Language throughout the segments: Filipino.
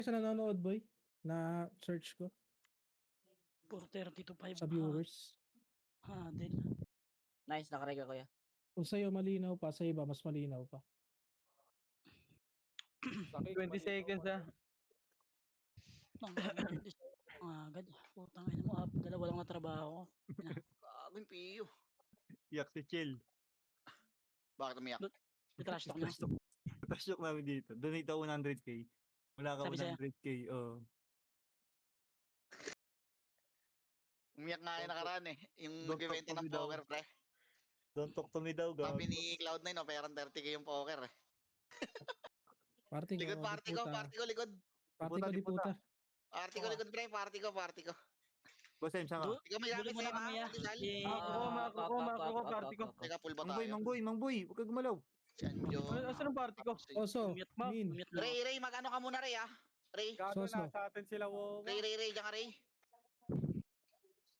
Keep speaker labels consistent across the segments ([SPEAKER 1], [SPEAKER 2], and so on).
[SPEAKER 1] Sa nanonood, boy, na search ko
[SPEAKER 2] 430 to 5.
[SPEAKER 1] sa viewers.
[SPEAKER 2] Din.
[SPEAKER 3] Nice, nakarega kuya.
[SPEAKER 1] Kung sa'yo malinaw pa, sa iba mas malinaw pa.
[SPEAKER 4] 20 seconds ah.
[SPEAKER 2] Agad. Putang ina mo. Dalawa lang na trabaho.
[SPEAKER 5] Gagawin piyo.
[SPEAKER 6] Yak si Chill.
[SPEAKER 5] Bakit umiyak?
[SPEAKER 2] Trash talk niya.
[SPEAKER 6] Trash talk namin dito. Donate ako 100k. Wala ka
[SPEAKER 2] Sabi sa'yo?
[SPEAKER 6] 100k. Oh.
[SPEAKER 5] Umiyak nga yung nakaraan eh. Yung
[SPEAKER 6] Don't
[SPEAKER 5] nagbibenta
[SPEAKER 6] talk to
[SPEAKER 5] ng
[SPEAKER 6] me daw.
[SPEAKER 5] poker, pre.
[SPEAKER 6] Don't talk to me daw,
[SPEAKER 5] Sabi
[SPEAKER 6] gago.
[SPEAKER 5] ni Cloud9, operan 30k yung poker eh.
[SPEAKER 1] Party ko,
[SPEAKER 5] Likod, party ko, likod.
[SPEAKER 1] Party ko, di puta.
[SPEAKER 5] Party ko, likod, pre. Party ko.
[SPEAKER 6] Boss M, saan ka?
[SPEAKER 5] Ikaw may
[SPEAKER 2] Duli
[SPEAKER 5] gamit
[SPEAKER 2] mo na
[SPEAKER 5] sa'yo,
[SPEAKER 2] mamaya.
[SPEAKER 5] Rizal.
[SPEAKER 4] Makro ko, party ko.
[SPEAKER 5] Teka, full ba
[SPEAKER 6] Mang
[SPEAKER 5] tayo?
[SPEAKER 6] boy, huwag ka gumalaw.
[SPEAKER 5] Si Anjo.
[SPEAKER 4] Asan ang party ko?
[SPEAKER 1] Oso,
[SPEAKER 4] Ma-
[SPEAKER 1] Min,
[SPEAKER 5] Ray, mag-ano ka muna, Ray, ah? Ray,
[SPEAKER 1] Soso.
[SPEAKER 4] nasa atin sila, wow.
[SPEAKER 5] Ray, diyan ka, Ray.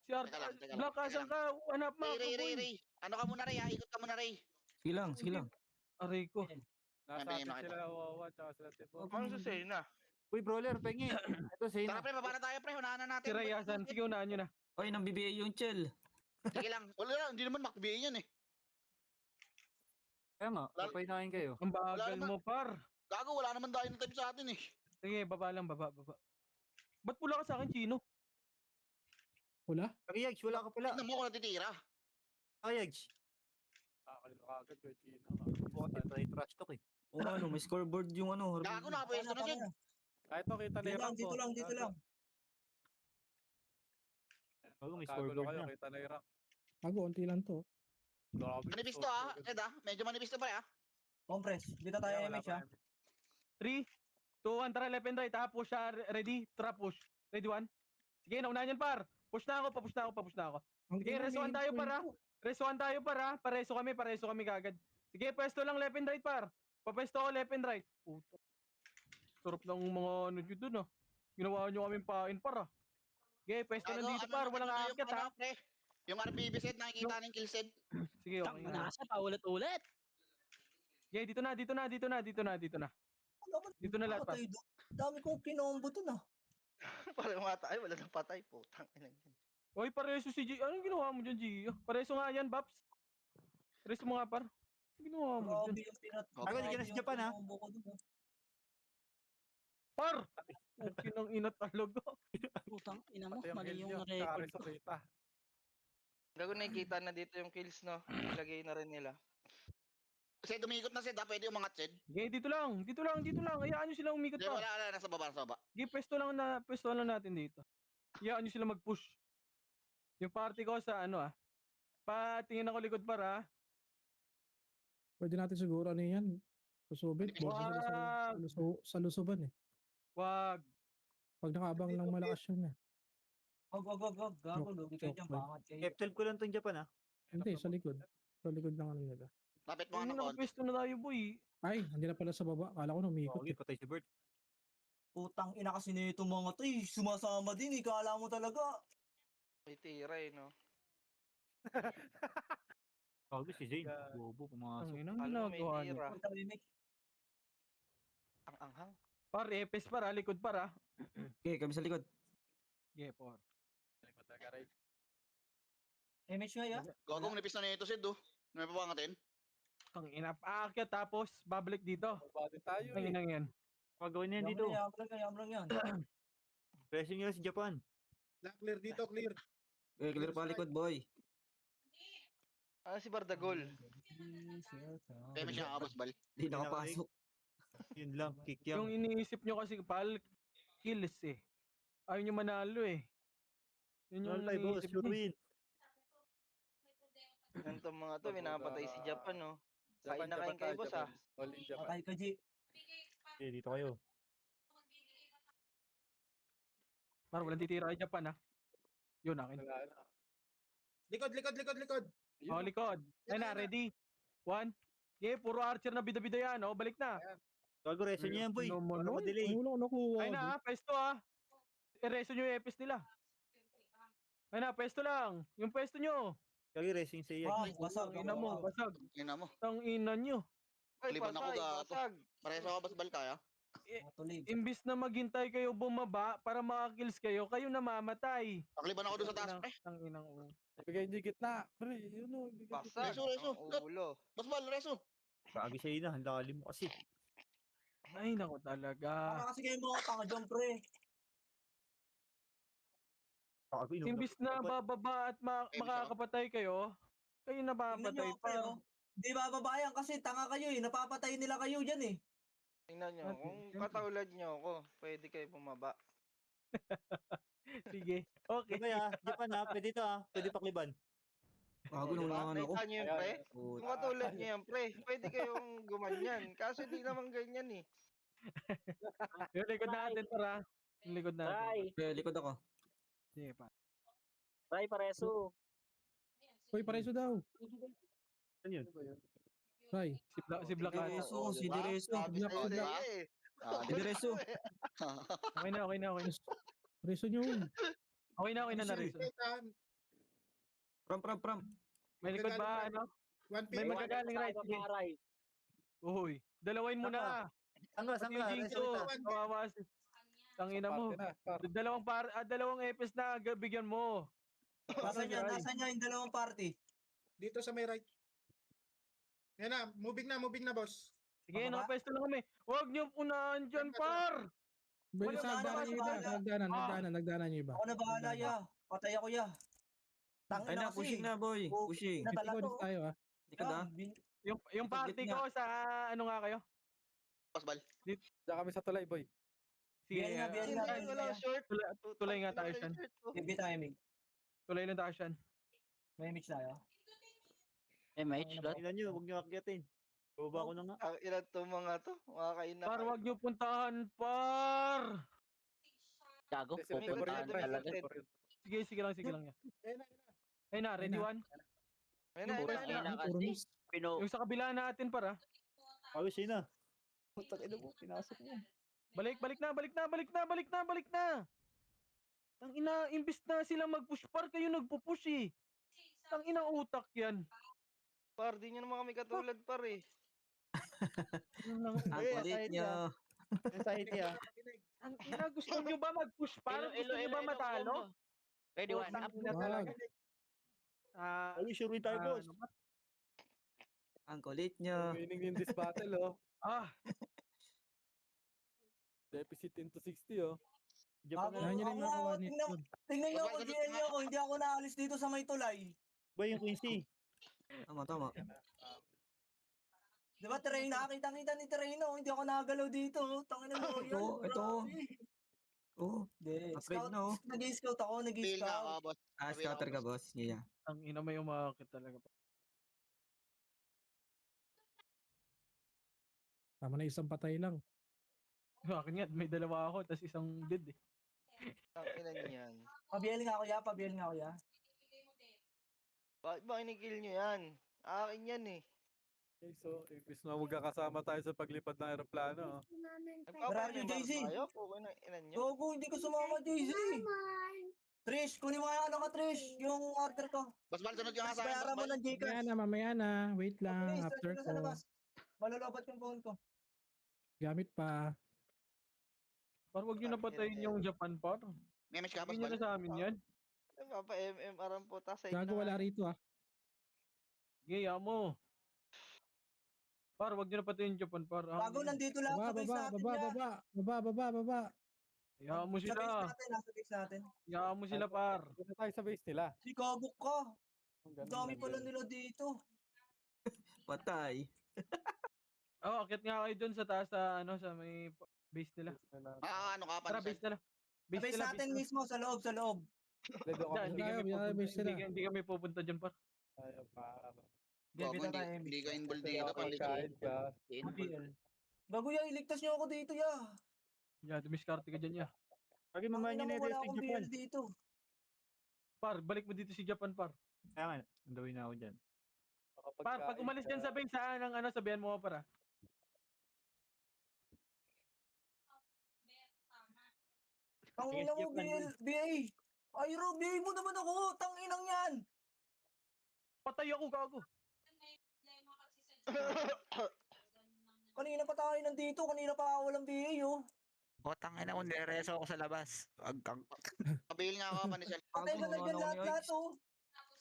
[SPEAKER 4] Si Art,
[SPEAKER 5] Teka lang,
[SPEAKER 4] Black, asan ka? Hanap mo ako, boy.
[SPEAKER 5] Ray. Ano ka muna, Ray, ah? Ikot ka muna, Ray.
[SPEAKER 7] Sige lang.
[SPEAKER 4] Aray ko.
[SPEAKER 5] Nasa atin sila,
[SPEAKER 4] Wawa, tsaka sila Tipo.
[SPEAKER 8] Ano sa Sena?
[SPEAKER 6] Uy, brawler, pengi. Ito, say
[SPEAKER 5] Tara,
[SPEAKER 6] na.
[SPEAKER 5] pre, baba na tayo, pre. Unahan na natin.
[SPEAKER 4] Si Ray, asan? Sige, unahan nyo na.
[SPEAKER 7] Oy, nang BBA yung chill.
[SPEAKER 5] Sige lang. Wala, hindi naman makbiyahin yan eh.
[SPEAKER 6] Kaya nga, papainahin kayo.
[SPEAKER 4] Ang bagal
[SPEAKER 5] naman.
[SPEAKER 4] mo, par.
[SPEAKER 5] Gago, wala naman dahil na type sa atin eh.
[SPEAKER 4] Sige, baba lang, baba. Ba't pula ka sa akin, Chino?
[SPEAKER 1] Wala?
[SPEAKER 6] Kayags, wala ka pala.
[SPEAKER 5] Tignan mo kung natitira.
[SPEAKER 6] Kayags. Bakit tayo trash talk eh.
[SPEAKER 7] O ano, may scoreboard yung ano.
[SPEAKER 5] Gago, nakapwesto na siya.
[SPEAKER 4] Kahit to, kita
[SPEAKER 7] Dito lang, dito lang.
[SPEAKER 6] Bago may scoreboard na.
[SPEAKER 1] Ako, unti lang to.
[SPEAKER 5] Manipis to ah, Ed ah. Medyo manipis to pre ah.
[SPEAKER 7] Compress, dito tayo MH ha.
[SPEAKER 4] 3, 2, 1, tara, left and right, ha? Push siya, ready? Tara, push. Ready, 1? Sige, naunahan yan, par. Push na ako. Sige, resuan tayo, par, ha? Resuan tayo, par, ha? Pareso kami kagad. Sige, pwesto lang left and right, par. Papwesto ako left and right. Puto. Sarap ng mga ano nyo dun, ha? Ginawa nyo kaming pain, par, ha? Sige, pwesto lang dito, par. Walang aakyat, ha?
[SPEAKER 5] Yung RPB set, nakikita ng kill set.
[SPEAKER 4] Sige, okay na.
[SPEAKER 2] Nasa pa ulit-ulit.
[SPEAKER 4] Sige, dito na. Dito na lahat, par.
[SPEAKER 7] Dami kong kinombo dun ah.
[SPEAKER 8] Parang matay, wala nang patay. Putang ina yan.
[SPEAKER 4] Oy, pareso si G. Anong ginawa mo dyan, G? Pareso nga yan, Baps. Pareso mo nga, par. Anong ginawa mo dyan?
[SPEAKER 7] Grabe yung pinat.
[SPEAKER 6] Ako, hindi ka na sa Japan, ha?
[SPEAKER 4] Par! Okay nang ina talaga.
[SPEAKER 2] Putang ina mo. Mali yung record ko.
[SPEAKER 8] Gago nakikita na dito yung kills, no? Ilagay na rin nila.
[SPEAKER 5] Kasi dumikot na set ah, pwede umangat set.
[SPEAKER 4] Okay, dito lang. Hayaan nyo sila umikot
[SPEAKER 5] Hindi,
[SPEAKER 4] pa.
[SPEAKER 5] wala, nasa baba.
[SPEAKER 4] Okay, pwesto lang natin dito. Hayaan nyo sila mag-push. Yung party ko sa ano patingin ako likod para.
[SPEAKER 1] Pwede natin siguro ano yan. Susubit.
[SPEAKER 4] Wag!
[SPEAKER 1] Sa lusuban eh.
[SPEAKER 4] Wag.
[SPEAKER 1] Pag nakaabang lang malakas yun eh.
[SPEAKER 7] Wag. Gago, lugi kayo dyan. Pangat kayo.
[SPEAKER 6] F12 ko lang tong Japan, ha?
[SPEAKER 1] Hindi, sa likod. Sa likod lang ano nila.
[SPEAKER 5] Lapit mo
[SPEAKER 4] Ano
[SPEAKER 5] ano konti.
[SPEAKER 4] pwesto na tayo, boy.
[SPEAKER 1] Ay, hindi na pala sa baba. Kala ko namikot
[SPEAKER 6] Okay,
[SPEAKER 1] eh.
[SPEAKER 6] patay si Bert.
[SPEAKER 7] Putang ina kasi nito mga to eh. Sumasama din eh. Kala mo talaga.
[SPEAKER 8] May tira eh, no?
[SPEAKER 6] Bago si Zane. Bobo,
[SPEAKER 4] Ang
[SPEAKER 6] pumasok.
[SPEAKER 4] inang
[SPEAKER 8] Alam mo, may
[SPEAKER 4] ginagawa niyo.
[SPEAKER 8] tira.
[SPEAKER 7] Putang ina.
[SPEAKER 8] Ang anghang.
[SPEAKER 4] Par, epes para, likod para.
[SPEAKER 7] Okay, kami sa likod.
[SPEAKER 4] Okay, par.
[SPEAKER 7] MH nga ya.
[SPEAKER 5] Gagong nipis na nito set oh. May papangatin.
[SPEAKER 4] Ang ina, aakyat tapos babalik dito. Ang inang yan.
[SPEAKER 6] Pagawin yan dito.
[SPEAKER 7] Yam lang yan.
[SPEAKER 6] Pressing nila si Japan.
[SPEAKER 9] Clear dito, clear.
[SPEAKER 7] Okay, clear pa likod boy.
[SPEAKER 8] Ano si Bardagol?
[SPEAKER 5] Kaya may siya kakabas bal.
[SPEAKER 7] Di nakapasok.
[SPEAKER 6] Yun lang, kick
[SPEAKER 4] Yung
[SPEAKER 6] yan.
[SPEAKER 4] iniisip nyo kasi, pal, kills eh. Ayaw nyo manalo eh. Yun yung
[SPEAKER 6] All boss,
[SPEAKER 4] iniisip
[SPEAKER 6] sure
[SPEAKER 4] nyo.
[SPEAKER 6] win.
[SPEAKER 8] Ganito mga to, pinapatay si Japan, no? Kain na kain kayo, boss, ah.
[SPEAKER 7] Patay ka G.
[SPEAKER 6] Okay, dito kayo.
[SPEAKER 4] Parang walang titira kay Japan, ha? Yun, akin.
[SPEAKER 9] Likod.
[SPEAKER 4] Oh, likod. Ayun na, ready? 1. Okay, puro archer na bida-bida yan, oh. Balik na.
[SPEAKER 6] Gago, reso niya yan, boy.
[SPEAKER 1] Ano
[SPEAKER 6] Para
[SPEAKER 1] man,
[SPEAKER 6] ma-delay.
[SPEAKER 1] Wala ko nakuha.
[SPEAKER 4] Ayun na, pwesto, ha? Ereso nyo yung epis nila. Ayun na, pwesto lang. Yung pwesto nyo.
[SPEAKER 6] Gago, racing sa iya.
[SPEAKER 7] Basag.
[SPEAKER 4] Ang ina mo, basag.
[SPEAKER 5] Ina mo.
[SPEAKER 4] Ang ina nyo.
[SPEAKER 8] Ay,
[SPEAKER 5] Liban ako
[SPEAKER 8] basag,
[SPEAKER 5] gato.
[SPEAKER 8] basag.
[SPEAKER 5] Pareho kakabas bal kaya.
[SPEAKER 7] Matuloy.
[SPEAKER 4] Imbis na maghintay kayo bumaba para makakills kayo, kayo namamatay.
[SPEAKER 5] Pakliban ako doon sa taas, pre.
[SPEAKER 4] Tanginang
[SPEAKER 1] Ibigay niyo gitna. Pre, yun o. Ibigay niyo
[SPEAKER 8] Basa.
[SPEAKER 5] Reso, reso.
[SPEAKER 8] Ang ulo.
[SPEAKER 5] Boss Bal, reso.
[SPEAKER 6] Kagi siya yun, ang lalim mo kasi.
[SPEAKER 4] Ay, nako talaga.
[SPEAKER 7] Para kasi kayo mga tanga dyan, pre.
[SPEAKER 6] Kagi,
[SPEAKER 4] Imbis na bababa at makakapatay kayo, kayo
[SPEAKER 7] Tingnan nyo
[SPEAKER 4] napapatay
[SPEAKER 7] ako, pre,
[SPEAKER 4] pa.
[SPEAKER 7] oh. Di bababayan kasi tanga kayo eh. Napapatay nila kayo dyan eh.
[SPEAKER 8] Tingnan nyo,
[SPEAKER 4] Ate,
[SPEAKER 8] kung
[SPEAKER 4] siyempre.
[SPEAKER 8] katulad nyo ako, pwede kayo bumaba.
[SPEAKER 4] Sige, okay.
[SPEAKER 6] Sabay Japan pwede to pwede pakliban.
[SPEAKER 7] Bago
[SPEAKER 8] Diba?
[SPEAKER 7] naman ako.
[SPEAKER 8] Nakita nyo yun, pre? Kung katulad nyo yan, pre, pwede kayong gumanyan. Kaso di naman ganyan eh.
[SPEAKER 4] Yung likod natin, para. Yung likod natin.
[SPEAKER 7] Pre, likod ako.
[SPEAKER 4] Sige pa.
[SPEAKER 3] Try pareso.
[SPEAKER 1] Uy, pareso daw.
[SPEAKER 6] Ano yun?
[SPEAKER 1] Ray.
[SPEAKER 4] Si Black Cat.
[SPEAKER 7] Direso, si
[SPEAKER 5] Diba?
[SPEAKER 7] Direso.
[SPEAKER 5] Sabi
[SPEAKER 1] Black
[SPEAKER 5] sa'yo,
[SPEAKER 1] Cat.
[SPEAKER 5] diba?
[SPEAKER 7] Si Direso.
[SPEAKER 4] Okay na.
[SPEAKER 1] Pareso niyo.
[SPEAKER 4] Okay na na rin.
[SPEAKER 7] Pram.
[SPEAKER 4] May likod ba, ano? May
[SPEAKER 9] 150.
[SPEAKER 4] magagaling right. Sige. Uy, dalawain mo na.
[SPEAKER 6] Sangla,
[SPEAKER 4] Pati yung Jinko. Kawawa si... Tangina mo. Dalawang epis na bigyan mo.
[SPEAKER 7] Nasaan yan yung dalawang party?
[SPEAKER 9] Dito sa may right. Yan na, moving na, boss.
[SPEAKER 4] Sige,
[SPEAKER 7] Bababa?
[SPEAKER 4] nakapesto lang kami. Huwag niyo unahan dyan, par!
[SPEAKER 1] Bilis
[SPEAKER 7] Wala,
[SPEAKER 1] nagdanan niyo iba.
[SPEAKER 7] wala.
[SPEAKER 1] Nagdanan niyo iba.
[SPEAKER 7] Ako na bahala, ya. Patay ako, ya. Tangin na kasi.
[SPEAKER 10] pushing na, boy. Pushing.
[SPEAKER 7] Natala
[SPEAKER 1] Dito
[SPEAKER 7] to.
[SPEAKER 1] tayo
[SPEAKER 10] Likod ah.
[SPEAKER 4] Yung party ko sa ano nga kayo?
[SPEAKER 5] Boss Bal.
[SPEAKER 1] Diyan kami sa tulay, boy.
[SPEAKER 4] Sige,
[SPEAKER 7] Biyahe nga, biyahe nga.
[SPEAKER 8] Hintayin ko lang short.
[SPEAKER 4] Tulay nga tayo siyan.
[SPEAKER 7] Give timing.
[SPEAKER 4] Tuloy lang tayo siyan.
[SPEAKER 7] May mix tayo.
[SPEAKER 3] MH, lot.
[SPEAKER 6] Tingnan nyo, huwag nyo akyatin. Baba ko na nga.
[SPEAKER 8] Ang ilan to mga to? Mga kaina.
[SPEAKER 4] Par, wag niyo puntahan, par!
[SPEAKER 3] Gago, pupuntahan talaga.
[SPEAKER 4] Sige lang niya.
[SPEAKER 9] Yan na.
[SPEAKER 4] Ayun na, ready
[SPEAKER 1] Ayun na.
[SPEAKER 4] one?
[SPEAKER 8] Ayun na, ayun na, ayun na.
[SPEAKER 3] Kasi,
[SPEAKER 4] Yung sa kabila natin, para.
[SPEAKER 6] Kagi siya na. Putang ina mo, pinasok mo.
[SPEAKER 4] Balik na! Tangina, imbis na sila mag-push par, kayo nagpo-push eh. Tangina utak yan.
[SPEAKER 8] Par, di nyo naman kami katulad, par eh.
[SPEAKER 10] Ang kulit nyo.
[SPEAKER 6] Anxiety
[SPEAKER 4] Tangina, gusto nyo ba mag-push par? Gusto nyo ba matalo?
[SPEAKER 3] Ready one, up.
[SPEAKER 4] Tangina talaga.
[SPEAKER 6] Kagi sure win tayo, boss.
[SPEAKER 4] Ano ba?
[SPEAKER 10] Ang kulit nyo.
[SPEAKER 1] Winning in this battle, oh. Deficit into 60, oh.
[SPEAKER 6] Japan
[SPEAKER 7] Ako-
[SPEAKER 6] na.
[SPEAKER 1] Yan yun yung
[SPEAKER 7] ako-
[SPEAKER 1] nakakuha ni
[SPEAKER 7] tingnan-
[SPEAKER 1] Tun.
[SPEAKER 7] Tingnan nyo ako,
[SPEAKER 5] Wag,
[SPEAKER 7] tingnan nyo ako. Hindi ako naalis dito sa may tulay.
[SPEAKER 6] Ba yung Quincy?
[SPEAKER 10] Tama.
[SPEAKER 7] Di ba, Terrain? Nakakita ni Terrain, oh. Hindi ako nakagalaw dito. Tangin mo, yan.
[SPEAKER 10] Ito. Oo.
[SPEAKER 7] Hindi.
[SPEAKER 10] Upgrade na, oh.
[SPEAKER 7] Nag-scout ako,
[SPEAKER 5] Feel nga ako,
[SPEAKER 7] nag-scout.
[SPEAKER 5] boss.
[SPEAKER 10] Scatter ka, boss. Yeah.
[SPEAKER 4] Tangina, may umakit talaga.
[SPEAKER 1] Tama na isang patay lang.
[SPEAKER 4] Akin nga, may dalawa ako, tas isang dead eh.
[SPEAKER 8] Ang ina niyan.
[SPEAKER 7] Pabiel nga ako, ya. Pabiel nga ako, ya.
[SPEAKER 8] Bakit ba kinikil nyo yan? Akin yan eh.
[SPEAKER 1] Okay, so, imbis na magkakasama tayo sa paglipad ng aeroplano, oh.
[SPEAKER 7] Maraming JC.
[SPEAKER 8] Tayo, okay na ina nyo.
[SPEAKER 7] Gogo, hindi ko sumama, JC. Trish, kunin mo yung ano ka, Trish. Yung order ko.
[SPEAKER 5] Boss Bal, sunod yung
[SPEAKER 7] Tapos
[SPEAKER 5] sa akin,
[SPEAKER 7] bayaran mo
[SPEAKER 5] boss Bal.
[SPEAKER 7] ng Gcash.
[SPEAKER 1] Mamaya na. Wait lang.
[SPEAKER 7] Please,
[SPEAKER 1] After
[SPEAKER 7] nandito sa
[SPEAKER 1] ko.
[SPEAKER 7] labas. Malolobat yung phone ko.
[SPEAKER 1] Gamit pa.
[SPEAKER 4] Par, wag nyo napatayin yung Japan, par.
[SPEAKER 5] May match ka, boss
[SPEAKER 4] Hindi nyo
[SPEAKER 5] Bal.
[SPEAKER 4] na sa amin yan.
[SPEAKER 8] Papa MMR po tasay
[SPEAKER 1] Gago, wala rito, ah.
[SPEAKER 4] Gaya mo. Par, wag nyo napatayin yung Japan, par.
[SPEAKER 7] Bago nandito lang sa base natin, ya.
[SPEAKER 1] Baba.
[SPEAKER 4] Hayaan mo
[SPEAKER 7] Sa base
[SPEAKER 4] sila.
[SPEAKER 7] natin, nasa base natin.
[SPEAKER 4] Hayaan mo sila, par.
[SPEAKER 1] Dito tayo sa base nila.
[SPEAKER 7] Si Kagok ka. Ang dami pala nila dito.
[SPEAKER 10] Patay.
[SPEAKER 4] Oh, akit nga kayo dun sa taas sa ano sa may base nila.
[SPEAKER 5] Ano ka,
[SPEAKER 4] Tara,
[SPEAKER 5] pansin?
[SPEAKER 4] base nila.
[SPEAKER 7] Sa base natin mismo, sa loob, sa loob.
[SPEAKER 4] Hindi kami pupunta.
[SPEAKER 1] base nila.
[SPEAKER 4] Hindi kami pupunta diyan, par.
[SPEAKER 5] Gago, hindi ka involved dito, pali.
[SPEAKER 7] Bago ya, iligtas niyo ako dito, ya.
[SPEAKER 4] Yeah, dumiskarte ka diyan, ya.
[SPEAKER 6] Kagi mamaya nyo na
[SPEAKER 7] Wala
[SPEAKER 6] i-resting
[SPEAKER 7] akong
[SPEAKER 6] Japan.
[SPEAKER 7] BL dito.
[SPEAKER 4] Par, balik mo dito si Japan, par.
[SPEAKER 6] Kaya nga, andawin na ako dyan.
[SPEAKER 4] Par, pag umalis diyan sa base, saan ang ano sabihan mo para?
[SPEAKER 7] Ang
[SPEAKER 6] Sige,
[SPEAKER 7] ina mo,
[SPEAKER 6] Japan.
[SPEAKER 7] BA. Ay, Rob, BA mo naman ako. Tanginang yan.
[SPEAKER 4] Patay ako, gago.
[SPEAKER 7] Kanina pa tayo nandito, kanina pa ako walang BA, oh.
[SPEAKER 11] Botang ina mo, nirereso ako sa labas. Agkang.
[SPEAKER 5] Pabail nga ako, Manisel.
[SPEAKER 7] Patay ba na dyan lahat-lahat, oh?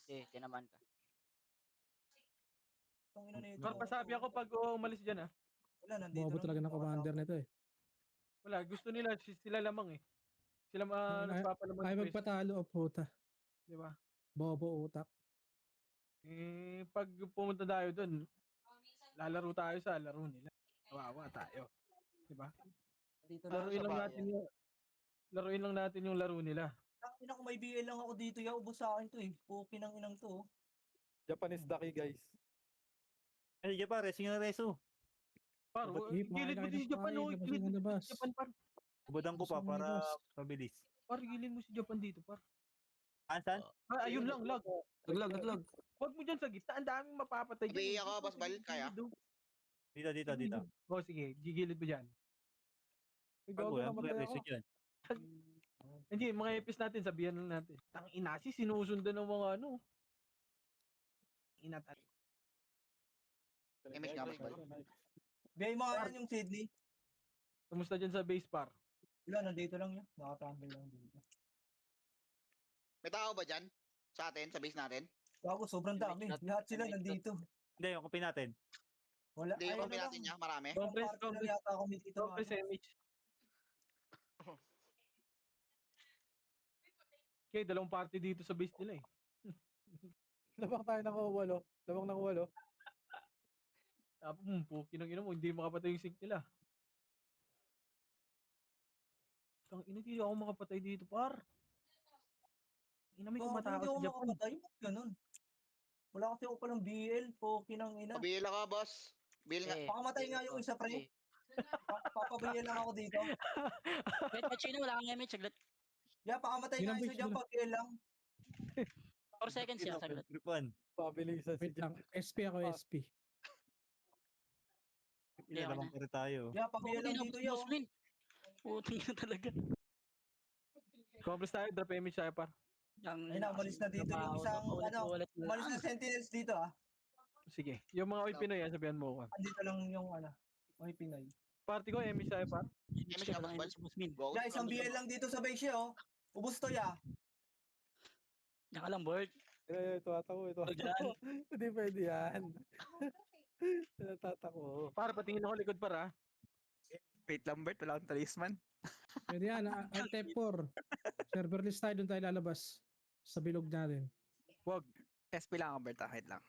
[SPEAKER 3] Eh, tinaman ka.
[SPEAKER 7] Tangina na ito.
[SPEAKER 4] Par, pasabi ako pag umalis dyan ah.
[SPEAKER 7] Wala, nandito
[SPEAKER 12] Bobo
[SPEAKER 7] lang
[SPEAKER 12] talaga
[SPEAKER 7] yung
[SPEAKER 12] ng commander
[SPEAKER 7] mga
[SPEAKER 12] nito eh.
[SPEAKER 4] Wala, gusto nila, sila lamang eh. Sila nagpapalamang
[SPEAKER 12] Ay
[SPEAKER 4] sa base,
[SPEAKER 12] magpatalo o puta.
[SPEAKER 4] di ba?
[SPEAKER 12] Bobo utak.
[SPEAKER 4] Eh, pag pumunta tayo doon, lalaro tayo sa laro nila. Kawawa tayo. Di ba?
[SPEAKER 7] Dito lang
[SPEAKER 4] Laruin
[SPEAKER 7] sa
[SPEAKER 4] lang
[SPEAKER 7] bayan.
[SPEAKER 4] natin yung laruin lang natin yung laro nila.
[SPEAKER 7] Tangina ko may BL lang ako dito, ya. Ubos sa akin to, eh. Puki ng inang to, oh.
[SPEAKER 1] Japanese Ducky, guys.
[SPEAKER 6] Ay, sige pa, reso yung reso.
[SPEAKER 4] Par, gilid mo si Japan, oh. Gilid mo si Japan, par.
[SPEAKER 6] Ubodang ko pa para mabilis.
[SPEAKER 4] Par, gilid mo si Japan dito, par.
[SPEAKER 6] Saan?
[SPEAKER 4] Ah, ayun lang, lag.
[SPEAKER 10] Naglag.
[SPEAKER 4] Huwag mo dyan sa gitna, ang daming mapapatay
[SPEAKER 5] Pabail
[SPEAKER 4] dyan.
[SPEAKER 5] ako, Boss Bal, kaya?
[SPEAKER 6] Dito.
[SPEAKER 4] Oh, sige, gigilid mo dyan.
[SPEAKER 1] Ay,
[SPEAKER 6] Pag
[SPEAKER 1] gago
[SPEAKER 6] wala,
[SPEAKER 1] naman
[SPEAKER 6] reso
[SPEAKER 1] ako.
[SPEAKER 6] dyan.
[SPEAKER 4] Hindi, mga epis natin, sabihan lang natin. Tang inasi, sinusundan ng mga ano. Inat.
[SPEAKER 5] Image nga, Boss Bal.
[SPEAKER 7] BA mga yan yung Sydney.
[SPEAKER 4] Kamusta dyan sa base, par?
[SPEAKER 7] Wala, nandito lang yan. Nakatambay lang dito.
[SPEAKER 5] May tao ba dyan? Sa atin, sa base natin?
[SPEAKER 7] Bago, sobrang dami. Lahat sila nandito.
[SPEAKER 6] Hindi, yung kopin natin.
[SPEAKER 7] Wala,
[SPEAKER 5] Hindi, yung
[SPEAKER 7] ayun na lang.
[SPEAKER 5] natin niya, marami.
[SPEAKER 4] Compress,
[SPEAKER 7] Party lang yata kami dito.
[SPEAKER 4] Compress image. Okay, dalawang party dito sa base nila eh.
[SPEAKER 1] Labang tayo ng 8. Labang ng 8.
[SPEAKER 4] Tapos, puki ng ina mo, hindi makapatay yung sync nila. Tang ina, hindi ako makapatay dito, par. Ina, may
[SPEAKER 7] Bakit
[SPEAKER 4] kumatakas
[SPEAKER 7] hindi
[SPEAKER 4] sa
[SPEAKER 7] ako
[SPEAKER 4] Japan.
[SPEAKER 7] makapatay? Ba't ganun? Wala kasi ako palang BL. Puki ng ina.
[SPEAKER 5] Pabail ako, boss. Bail nga.
[SPEAKER 7] Pakamatay nga yung isa, pre. Papabayan lang ako dito.
[SPEAKER 2] Wait, Chino, wala kang image, saglit.
[SPEAKER 7] Yeah, pakamatay
[SPEAKER 12] Yun
[SPEAKER 7] nga
[SPEAKER 12] ang
[SPEAKER 7] isa
[SPEAKER 12] base
[SPEAKER 7] dyan,
[SPEAKER 12] nila.
[SPEAKER 7] pag lang.
[SPEAKER 2] 4 seconds yan, saglit.
[SPEAKER 6] Gripan.
[SPEAKER 1] Pabilisan si
[SPEAKER 12] Wait lang. SP ako,
[SPEAKER 1] Ah.
[SPEAKER 12] SP.
[SPEAKER 6] Ilalabang pa rin tayo.
[SPEAKER 7] Yeah, pabayan lang dito yun.
[SPEAKER 2] Puting na talaga.
[SPEAKER 4] Compress tayo, drop image tayo, par.
[SPEAKER 7] Ayun na, umalis na dito yung isang, umalis na sentinels dito, ah.
[SPEAKER 4] Sige, yung mga oy Pinoy, sabihan mo ko.
[SPEAKER 7] Andito lang yung, may Pinoy.
[SPEAKER 4] Party ko, image tayo, par.
[SPEAKER 5] Image nga, Boss Bal. Go.
[SPEAKER 7] Yeah, isang BL lang dito sa base oh. Ubus to, ya.
[SPEAKER 2] Diyan ka lang, Bert.
[SPEAKER 1] Ito ako. Hindi pwede yan. Natatako.
[SPEAKER 4] Par, patingin ako likod, par, ha.
[SPEAKER 11] Wait lang, Bert. Wala akong talisman.
[SPEAKER 12] Pwede yan. Alt F4. Server list tayo, doon tayo lalabas. Sa bilog natin.
[SPEAKER 4] Wag.
[SPEAKER 11] SP lang ako, Bert. Wait lang.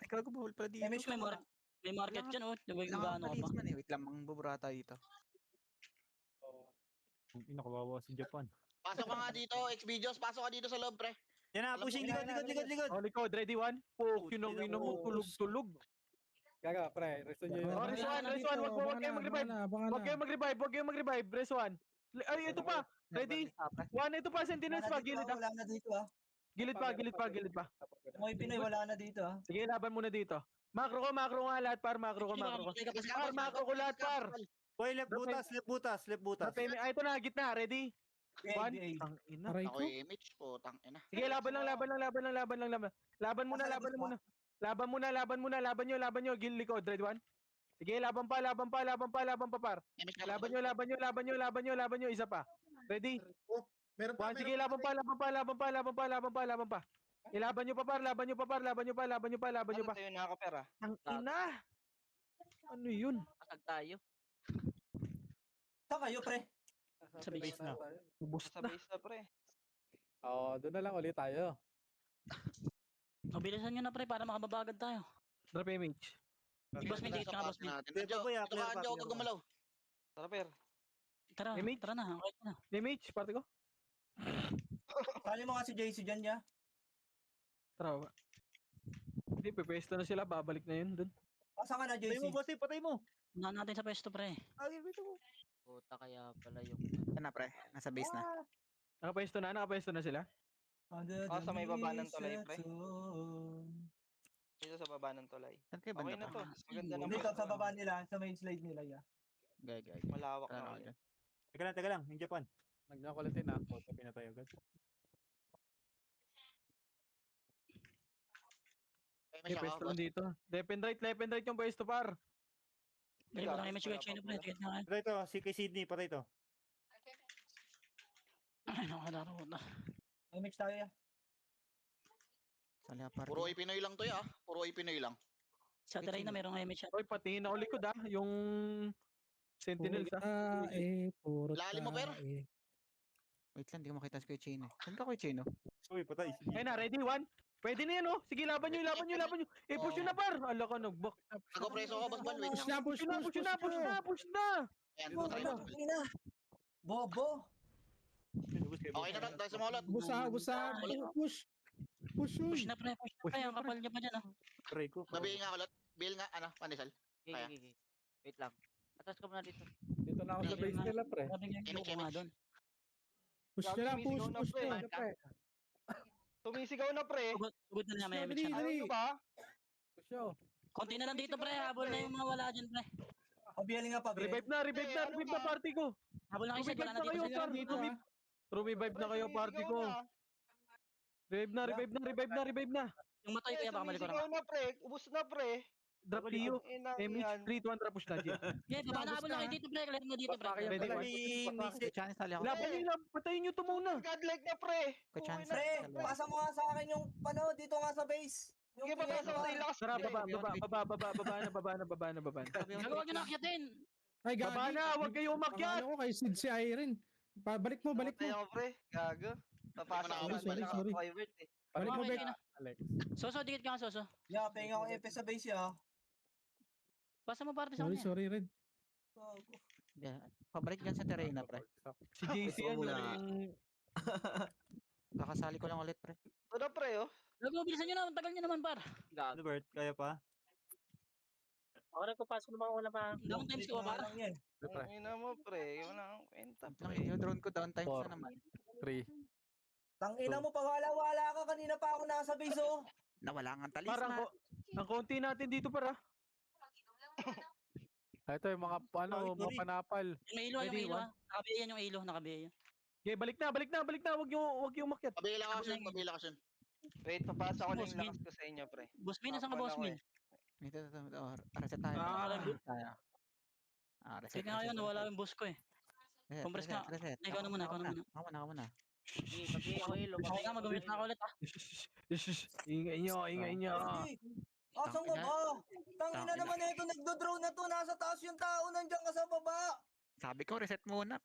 [SPEAKER 11] Ay, kago bawal pala dito.
[SPEAKER 7] Image
[SPEAKER 2] May,
[SPEAKER 7] mo
[SPEAKER 2] mar- may market dyan, oh.
[SPEAKER 11] Wala
[SPEAKER 2] Nagano
[SPEAKER 11] akong
[SPEAKER 2] ka pa.
[SPEAKER 11] talisman eh. Wait lang, mangbuburata dito.
[SPEAKER 6] Nakawawa si Japan.
[SPEAKER 5] Pasok ka nga dito, Xvideos. Pasok ka dito sa loob, pre.
[SPEAKER 6] Yan na, pushing likod.
[SPEAKER 4] Oh, likod, ready, one? Puk, yun ang ino mo, tulog-tulog.
[SPEAKER 1] Gaga, pre. Resto nyo yun.
[SPEAKER 4] Oh, race one, wag kayong mag-revive. Wag kayong mag-revive, race one. Ay, ito pa, ready? One, ito pa, sentinels pa, gilid,
[SPEAKER 7] Wala na dito, ah.
[SPEAKER 4] Gilid pa.
[SPEAKER 7] May Pinoy, wala na dito, ah.
[SPEAKER 4] Sige, laban muna dito. Macro nga lahat, par, macro ko. Macro ko lahat, par.
[SPEAKER 6] Hoy, left butas.
[SPEAKER 4] Ay, ito na, gitna, ready? One,
[SPEAKER 7] BA.
[SPEAKER 4] ang ina.
[SPEAKER 12] Aray
[SPEAKER 5] Ako
[SPEAKER 12] ko.
[SPEAKER 5] yung image po, tang ina.
[SPEAKER 4] Sige, laban lang. Laban muna. Laban nyo. Gil likod, ready one? Sige, laban pa, par.
[SPEAKER 5] Image nga,
[SPEAKER 4] Laban nyo, isa pa. Ready?
[SPEAKER 9] Meron pa,
[SPEAKER 4] One, sige, laban pa. Ilaban nyo pa, par. Laban nyo pa.
[SPEAKER 8] Ano tayo nakakapera?
[SPEAKER 4] Ang ina! Ano yun?
[SPEAKER 3] Pasag tayo.
[SPEAKER 7] Saan kayo, pre?
[SPEAKER 2] Sa base
[SPEAKER 6] na.
[SPEAKER 4] Ubus
[SPEAKER 8] Sa
[SPEAKER 4] na.
[SPEAKER 8] base na, pre.
[SPEAKER 1] Doon na lang ulit tayo.
[SPEAKER 2] Mabilisan nyo na, pre, para makababagad tayo.
[SPEAKER 4] Drop image.
[SPEAKER 2] Boss Min, dito ka, Boss Min.
[SPEAKER 5] Dito ka, Anjo, huwag kang gumalaw.
[SPEAKER 8] Tara, per.
[SPEAKER 2] Tara
[SPEAKER 4] Image?
[SPEAKER 2] na. Okay na.
[SPEAKER 4] Image, parte ko.
[SPEAKER 7] Sali mo nga si JC dyan, ya.
[SPEAKER 4] Tara. Hindi, pepesta na sila. Babalik na yun dun.
[SPEAKER 7] Asa ka na,
[SPEAKER 6] Patay
[SPEAKER 7] JC?
[SPEAKER 6] mo, boss, patay mo.
[SPEAKER 2] Unahan natin sa pwesto, pre.
[SPEAKER 3] Puta, kaya pala yung...
[SPEAKER 11] Yan na, pre. Nasa base na.
[SPEAKER 4] Nakapesto na sila.
[SPEAKER 8] Sa may baba ng tulay, pre. Dito sa baba ng tulay.
[SPEAKER 11] Saan kayo
[SPEAKER 8] Okay
[SPEAKER 11] banda
[SPEAKER 8] na
[SPEAKER 11] pa?
[SPEAKER 8] to. Maganda na
[SPEAKER 7] Dito sa baba nila, sa main slide nila, ya.
[SPEAKER 11] Gagay.
[SPEAKER 8] Malawak
[SPEAKER 11] Tara
[SPEAKER 8] na
[SPEAKER 11] ako
[SPEAKER 8] ngayon.
[SPEAKER 11] dyan.
[SPEAKER 6] Teka lang, yung Japan.
[SPEAKER 1] Nagnakulitin na.
[SPEAKER 6] Sabi na tayo agad.
[SPEAKER 5] Image
[SPEAKER 4] May
[SPEAKER 5] ako,
[SPEAKER 4] pwesto
[SPEAKER 5] boss.
[SPEAKER 4] dito. Left and right yung pwesto, par.
[SPEAKER 2] Bili ko lang image ko Chino pre. Ticket nga kayo.
[SPEAKER 6] Patay to, si kay Sydney, patay to.
[SPEAKER 2] Ay, nakalaro na.
[SPEAKER 7] Image tayo yan.
[SPEAKER 11] Sali aparte.
[SPEAKER 5] Puro ay Pinoy lang to ya. Puro ay Pinoy lang.
[SPEAKER 2] Sa try na merong image siya.
[SPEAKER 4] Oy, patingin ako likod yung Sentinels
[SPEAKER 12] Puro
[SPEAKER 5] Lalim mo, pero.
[SPEAKER 12] tae.
[SPEAKER 11] Wait lang, di ko makita si Kuya Chino. Saan ka Kuya Chino?
[SPEAKER 6] Uy, patay.
[SPEAKER 4] Ayun na, ready, one. Pwede na yan, oh. Sige, laban nyo. Push nyo na, par. Ala ka, nagbak.
[SPEAKER 5] Nagpo-preso ka, boss Bal. Wait
[SPEAKER 12] Push
[SPEAKER 5] lang.
[SPEAKER 12] na, push,
[SPEAKER 4] Push na.
[SPEAKER 5] Ayan,
[SPEAKER 7] Oh,
[SPEAKER 5] patay na.
[SPEAKER 7] ina. Bobo.
[SPEAKER 5] Okay na, tayo sa mulot.
[SPEAKER 12] Busa, push. Push,
[SPEAKER 2] Push na pre. Push na pre. Ang kapal niya pa dyan ah.
[SPEAKER 6] Pray ko.
[SPEAKER 5] Nabihin nga kulot. Bill nga, Pandesal. Kaya.
[SPEAKER 3] Gigi. Wait lang. Atas ka muna dito.
[SPEAKER 1] Dito na ako sa base nila, pre.
[SPEAKER 2] Grabe nga yung ko nga doon.
[SPEAKER 12] Push na lang, push, push
[SPEAKER 8] pre.
[SPEAKER 12] na.
[SPEAKER 8] Tumisigaw na pre.
[SPEAKER 2] Sugod na niya may image siya.
[SPEAKER 12] Dali.
[SPEAKER 8] Ano ba?
[SPEAKER 1] Pusyo.
[SPEAKER 2] Konti na lang dito pre. Habol na yung mga wala dyan pre.
[SPEAKER 7] Pabiyaling nga, pabiyaling.
[SPEAKER 4] Revive na party ko.
[SPEAKER 2] Habol na kayo set. Wala na dito
[SPEAKER 4] Revive
[SPEAKER 2] set.
[SPEAKER 4] na kayo, par. Revive na kayo, party ko. Revive na.
[SPEAKER 2] Yung matoy kaya baka malikuran ka.
[SPEAKER 8] Tumisigaw na pre. Ubus na pre.
[SPEAKER 4] Drop Tio. MH 3 1 push na dyan.
[SPEAKER 2] Yeah, baba na habol na kayo dito pre. Clear mo dito pre.
[SPEAKER 4] Ready, one.
[SPEAKER 11] Kuya Chano, sali ako.
[SPEAKER 4] Laban nyo lang. Patayin nyo to muna.
[SPEAKER 8] Godlike na pre.
[SPEAKER 11] Kuya Chano,
[SPEAKER 7] Pre,
[SPEAKER 11] sali ako.
[SPEAKER 7] pasa mo nga sa akin yung dito nga sa base. Yung
[SPEAKER 8] Sige, papasa mo tayo lakas.
[SPEAKER 4] Tara, baba na.
[SPEAKER 2] Gagawa nyo na akyatin.
[SPEAKER 12] Ay, gagi.
[SPEAKER 4] Baba na, huwag kayo umakyat.
[SPEAKER 12] Akala ko kay Sid si Irene. Balik mo.
[SPEAKER 8] Patay ako pre. Gago. Papasa ko
[SPEAKER 12] Sorry,
[SPEAKER 8] na
[SPEAKER 12] sorry.
[SPEAKER 8] private eh.
[SPEAKER 12] Balik mo,
[SPEAKER 2] Okay,
[SPEAKER 12] Bet.
[SPEAKER 2] sige na.
[SPEAKER 1] Alex.
[SPEAKER 2] Soso, dikit ka nga Soso.
[SPEAKER 7] Yeah, penga ako epe sa base ya.
[SPEAKER 2] Pasa mo party sa kanya.
[SPEAKER 12] Sorry, Red.
[SPEAKER 11] Yeah. Pabalik dyan sa Terena, pre.
[SPEAKER 4] Si JC yan
[SPEAKER 10] Wala.
[SPEAKER 4] yung...
[SPEAKER 11] Kakasali ko lang ulit, pre.
[SPEAKER 8] Ito na pre oh.
[SPEAKER 2] Lago, bilisan nyo na. Ang tagal nyo naman par.
[SPEAKER 6] Ano, Bert? Kaya pa?
[SPEAKER 2] Down times ko par.
[SPEAKER 7] Lang yan.
[SPEAKER 1] Pre.
[SPEAKER 8] Ang ina mo pre. Wala kang kwenta
[SPEAKER 11] Lang,
[SPEAKER 8] pre.
[SPEAKER 11] yung drone ko down times
[SPEAKER 1] Four.
[SPEAKER 11] na naman.
[SPEAKER 1] 3.
[SPEAKER 7] Tangina mo, pawala-wala ka. Kanina pa ako nasa base oh.
[SPEAKER 11] Nawala nga talis
[SPEAKER 4] Parang
[SPEAKER 11] na.
[SPEAKER 4] ang konti natin dito para.
[SPEAKER 1] Ito yung mga, mga panapal.
[SPEAKER 2] Yung ilo, yung
[SPEAKER 4] Ready,
[SPEAKER 2] ilo
[SPEAKER 4] one.
[SPEAKER 2] ah. Nakabiya yan yung ilo. Nakabiya yan.
[SPEAKER 4] Okay, balik na. Huwag yung umakyat.
[SPEAKER 5] Pabila ka, Sun. Pabila ka, Sun.
[SPEAKER 8] Wait, papasa ko na
[SPEAKER 2] Boss
[SPEAKER 8] yung lakas ko sa inyo pre.
[SPEAKER 2] Boss Min, nasaan ka
[SPEAKER 8] Tapan
[SPEAKER 2] Boss
[SPEAKER 8] ako
[SPEAKER 2] Min?
[SPEAKER 8] eh.
[SPEAKER 11] Ito. Reset tayo.
[SPEAKER 2] Ah,
[SPEAKER 11] Reset.
[SPEAKER 2] Sige nga kayo, nawala yung boss ko eh. Compress ka.
[SPEAKER 11] Reset.
[SPEAKER 2] Ikaw na muna, ikaw na muna.
[SPEAKER 11] Ako muna.
[SPEAKER 3] Sige, pag-i ako ilo.
[SPEAKER 2] Okay nga, mag-ulit na ako ulit ah.
[SPEAKER 4] Ingay nyo.
[SPEAKER 7] Asan ka ba? Tangina naman ito, nagdo-drone na to. Nasa taas yung tao, nandiyan ka sa baba.
[SPEAKER 11] Sabi ko, reset muna.